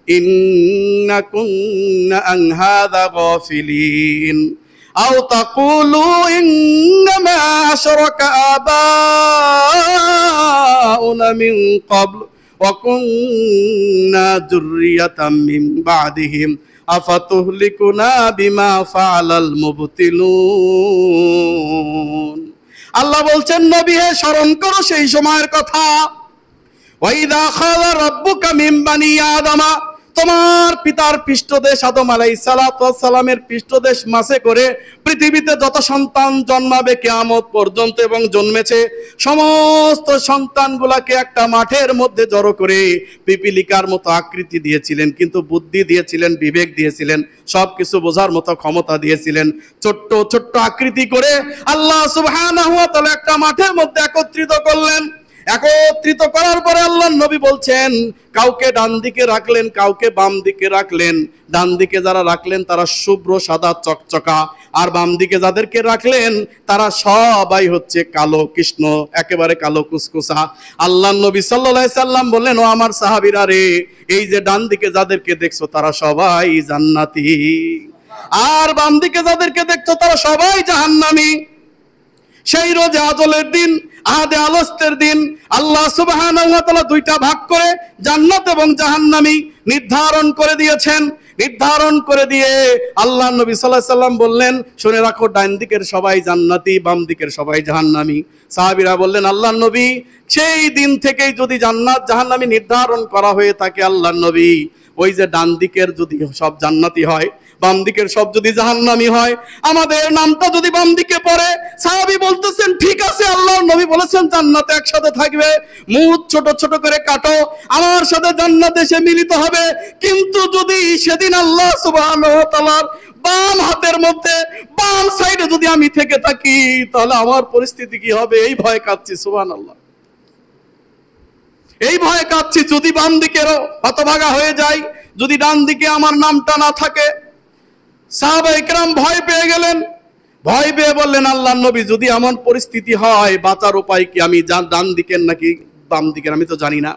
Speaker 1: إِنَّا كُنَّا عَنْ هَذَا غَافِلِينَ أو تقولوا إنما أشرك آباؤنا من قبل وكنا ذرية من بعدهم أفتهلكنا بما فعل المبطلون। আল্লাহ বলছেন, নবী হে, স্মরণ করো সেই সময়ের কথা। وَإِذَا أَخَذَ رَبُّكَ مِنْ بَنِي آدَمَ, তোমার পিতার পৃষ্ঠদেশ আদম আলাইহিস সালামের পৃষ্ঠদেশ মাসে করে পৃথিবীতে যত সন্তান জন্মাবে কিয়ামত পর্যন্ত এবং জন্মেছে সমস্ত সন্তানগুলাকে একটা মাঠের মধ্যে জড়ো করে পিপিলিকার মতো আকৃতি দিয়েছিলেন, কিন্তু বুদ্ধি দিয়েছিলেন, বিবেক দিয়েছিলেন, সবকিছু বোঝার মতো ক্ষমতা দিয়েছিলেন। ছোট্ট ছোট্ট আকৃতি করে আল্লাহ সুবহানাহু ওয়া তাআলা একটা মাঠের মধ্যে একত্রিত করলেন। একত্রিত করার পরে আল্লাহ নবী বলছেন, কাউকে ডান দিকে রাখলেন, কাউকে বাম দিকে রাখলেন। ডান দিকে যারা রাখলেন তারা শুভ্র সাদা চকচকা, আর বাম দিকে যাদেরকে রাখলেন তারা সবাই হচ্ছে কালো কৃষ্ণ, একেবারে কালো কুসকুসা। আল্লাহ নবী সাল্লাল্লাহু আলাইহি সাল্লাম বললেন, ও আমার সাহাবীরা রে, এই যে ডান দিকে যাদেরকে দেখছো তারা সবাই জান্নাতি, আর বাম দিকে যাদেরকে দেখছো তারা সবাই জাহান্নামী। সেই রোজে আদলের দিন, আহাদে আলস্তের দিন আল্লাহ সুবহানাহু ওয়া তাআলা দুইটা ভাগ করে জান্নাত এবং জাহান্নামী নির্ধারণ করে দিয়েছেন। নির্ধারণ করে দিয়ে আল্লাহ নবী সাল্লাল্লাহু আলাইহি সাল্লাম বললেন, শুনে রাখো, ডান দিকের সবাই জান্নাতি, বাম দিকের সবাই জাহান্নামী। সাহাবীরা বললেন, আল্লাহ নবী, সেই দিন থেকেই যদি জান্নাত জাহান্নামী নির্ধারণ করা হয়ে থাকে, আল্লাহ নবী, ওই যে ডান দিকের যদি সব জান্নাতি হয়, বাম দিকের সব যদি জাহান্নামী হয়, আমাদের নামটা যদি বাম দিকে পড়ে। সাহাবী বলতেছেন, ঠিক আছে, আল্লাহর নবী বলেছেন জান্নাতে একসাথে থাকবে, মুখ ছোট ছোট করে কাটো, আমার সাথে জান্নাতে এসে মিলিত হবে। কিন্তু যদি সেদিন আল্লাহ সুবহানাহু ওয়া তাআলার বাম হাতের মধ্যে বাম সাইডে যদি আমি থেকে থাকি, তাহলে আমার পরিস্থিতি কি হবে? এই ভয় কাঁদছি। সুবহানাল্লাহ, এই ভয় কাঁদছি, যদি বাম দিকেরও হতভাগা হয়ে যায়, যদি ডান দিকে আমার নামটা না থাকে। সাহাবা ইকরাম ভয় পেয়ে গেলেন। ভয় পেয়ে বললেন, আল্লাহ নবী, যদি এমন পরিস্থিতি হয়, বাঁচার উপায় কি? আমি ডান দিকের নাকি বাম দিকের আমি তো জানি না।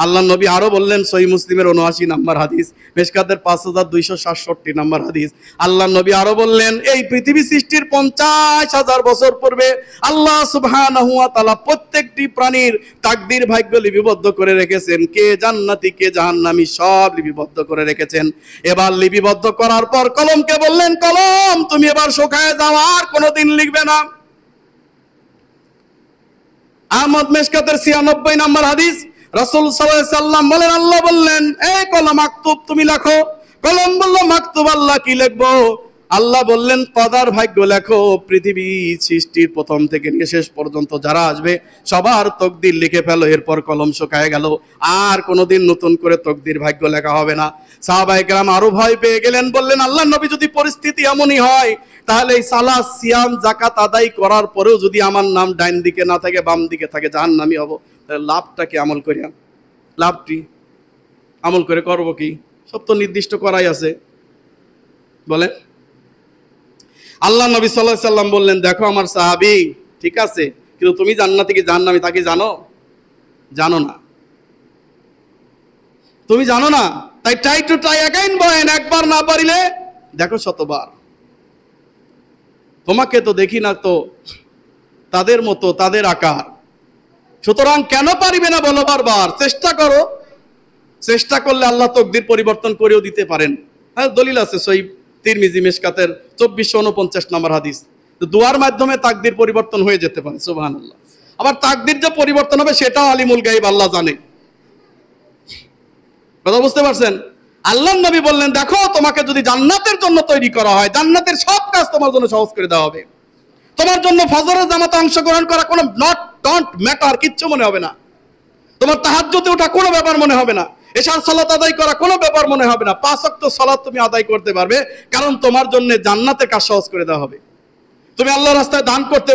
Speaker 1: আল্লাহ নবী আরো বললেন, সহিহ মুসলিমের 79 নম্বর হাদিস, মিশকাতের 5267 নম্বর হাদিস, আল্লাহ নবী আরো বললেন, এই পৃথিবী সৃষ্টির 50,000 বছর পূর্বে আল্লাহ সুবহানাহু ওয়া তাআলা প্রত্যেকটি প্রাণীর তাকদীর ভাগ্য লিপিবদ্ধ করে রেখেছেন, কে জান্নাতি কে জাহান্নামী সব লিপিবদ্ধ করে রেখেছেন। এবার লিপিবদ্ধ করার পর কলমকে বললেন, কলম তুমি এবার শুকায় যাও, আর কোনোদিন লিখবে না। আহমদ মিশকাতের 96 নম্বর হাদিস, রাসূল সাল্লাল্লাহু আলাইহি সাল্লাম বলেন, আল্লাহ বললেন, এই কলম মাকতুব তুমি লেখো। কলম বলল, মাকতুব আল্লাহ কি লিখবো? আল্লাহ বললেন, কদার ভাগ্য লেখো, পৃথিবী সৃষ্টির প্রথম থেকে নিয়ে শেষ পর্যন্ত যারা আসবে সবার তকদির লিখে ফেলো। এরপর কলম শুকায় গেল, আর কোনোদিন নতুন করে তকদির ভাগ্য লেখা হবে না। সাহাবায়ে কেরাম আরো ভয় পেয়ে গেলেন, বললেন, আল্লাহ নবী যদি পরিস্থিতি এমনই হয়, তাহলে এই সালাত সিয়াম যাকাত আদায় করার পরেও যদি আমার নাম ডাইন দিকে না থাকে বাম দিকে থাকে, জাহান্নামী হব, তাহলে লাভটা কি আমল করিয়া? লাভটি আমল করে করব কি? সব তো নির্দিষ্ট করাই আছে। বলেন, আল্লাহ নবী সাল্লাল্লাহু আলাইহি সাল্লাম বললেন, দেখো আমার সাহাবী, ঠিক আছে, কিন্তু তুমি জান্নাতি কি জাহান্নামী তা কি জানো? জানো না, তুমি জানো না। তাই ট্রাই টু ট্রাই অ্যাগেইন বলেন, একবার না পারিলে দেখো শতবার। তোমাকে তো দেখি না তো তাদের মতো, তাদের আকার, সুতরাং কেন পারিবে না বলো বারবার? চেষ্টা করো, চেষ্টা করলে আল্লাহ তকদির পরিবর্তন করেও দিতে পারেন। হ্যাঁ, দলিল আছে সহিহ তিরমিজি মিশকাতের 2449 নম্বর হাদিস, দোয়ার মাধ্যমে তাকদির পরিবর্তন হয়ে যেতে পারে। সুবহানাল্লাহ। আবার তাকদির যে পরিবর্তন হবে সেটাও আলিমুল গায়ব আল্লাহ জানে। কথা বুঝতে পারছেন? আল্লাহর নবী বললেন, দেখো তোমাকে যদি জান্নাতের জন্য তৈরি করা হয়, জান্নাতের সব কাজ তোমার জন্য সহজ করে দেওয়া হবে। তোমার জন্য ফজরের জামাতে অংশগ্রহণ করা কোনো ডোন্ট ম্যাটার, কিচ্ছু মনে হবে না। তোমার তাহাজ্জুদে ওঠা কোনো ব্যাপার মনে হবে না। এশার সালাত আদায় করা কোনো ব্যাপার মনে হবে না। 5 ওয়াক্ত সালাত তুমি আদায় করতে পারবে, কারণ তোমার জন্য জান্নাতের কাজ সহজ করে দেওয়া হবে। তুমি আল্লাহর রাস্তায় দান করতে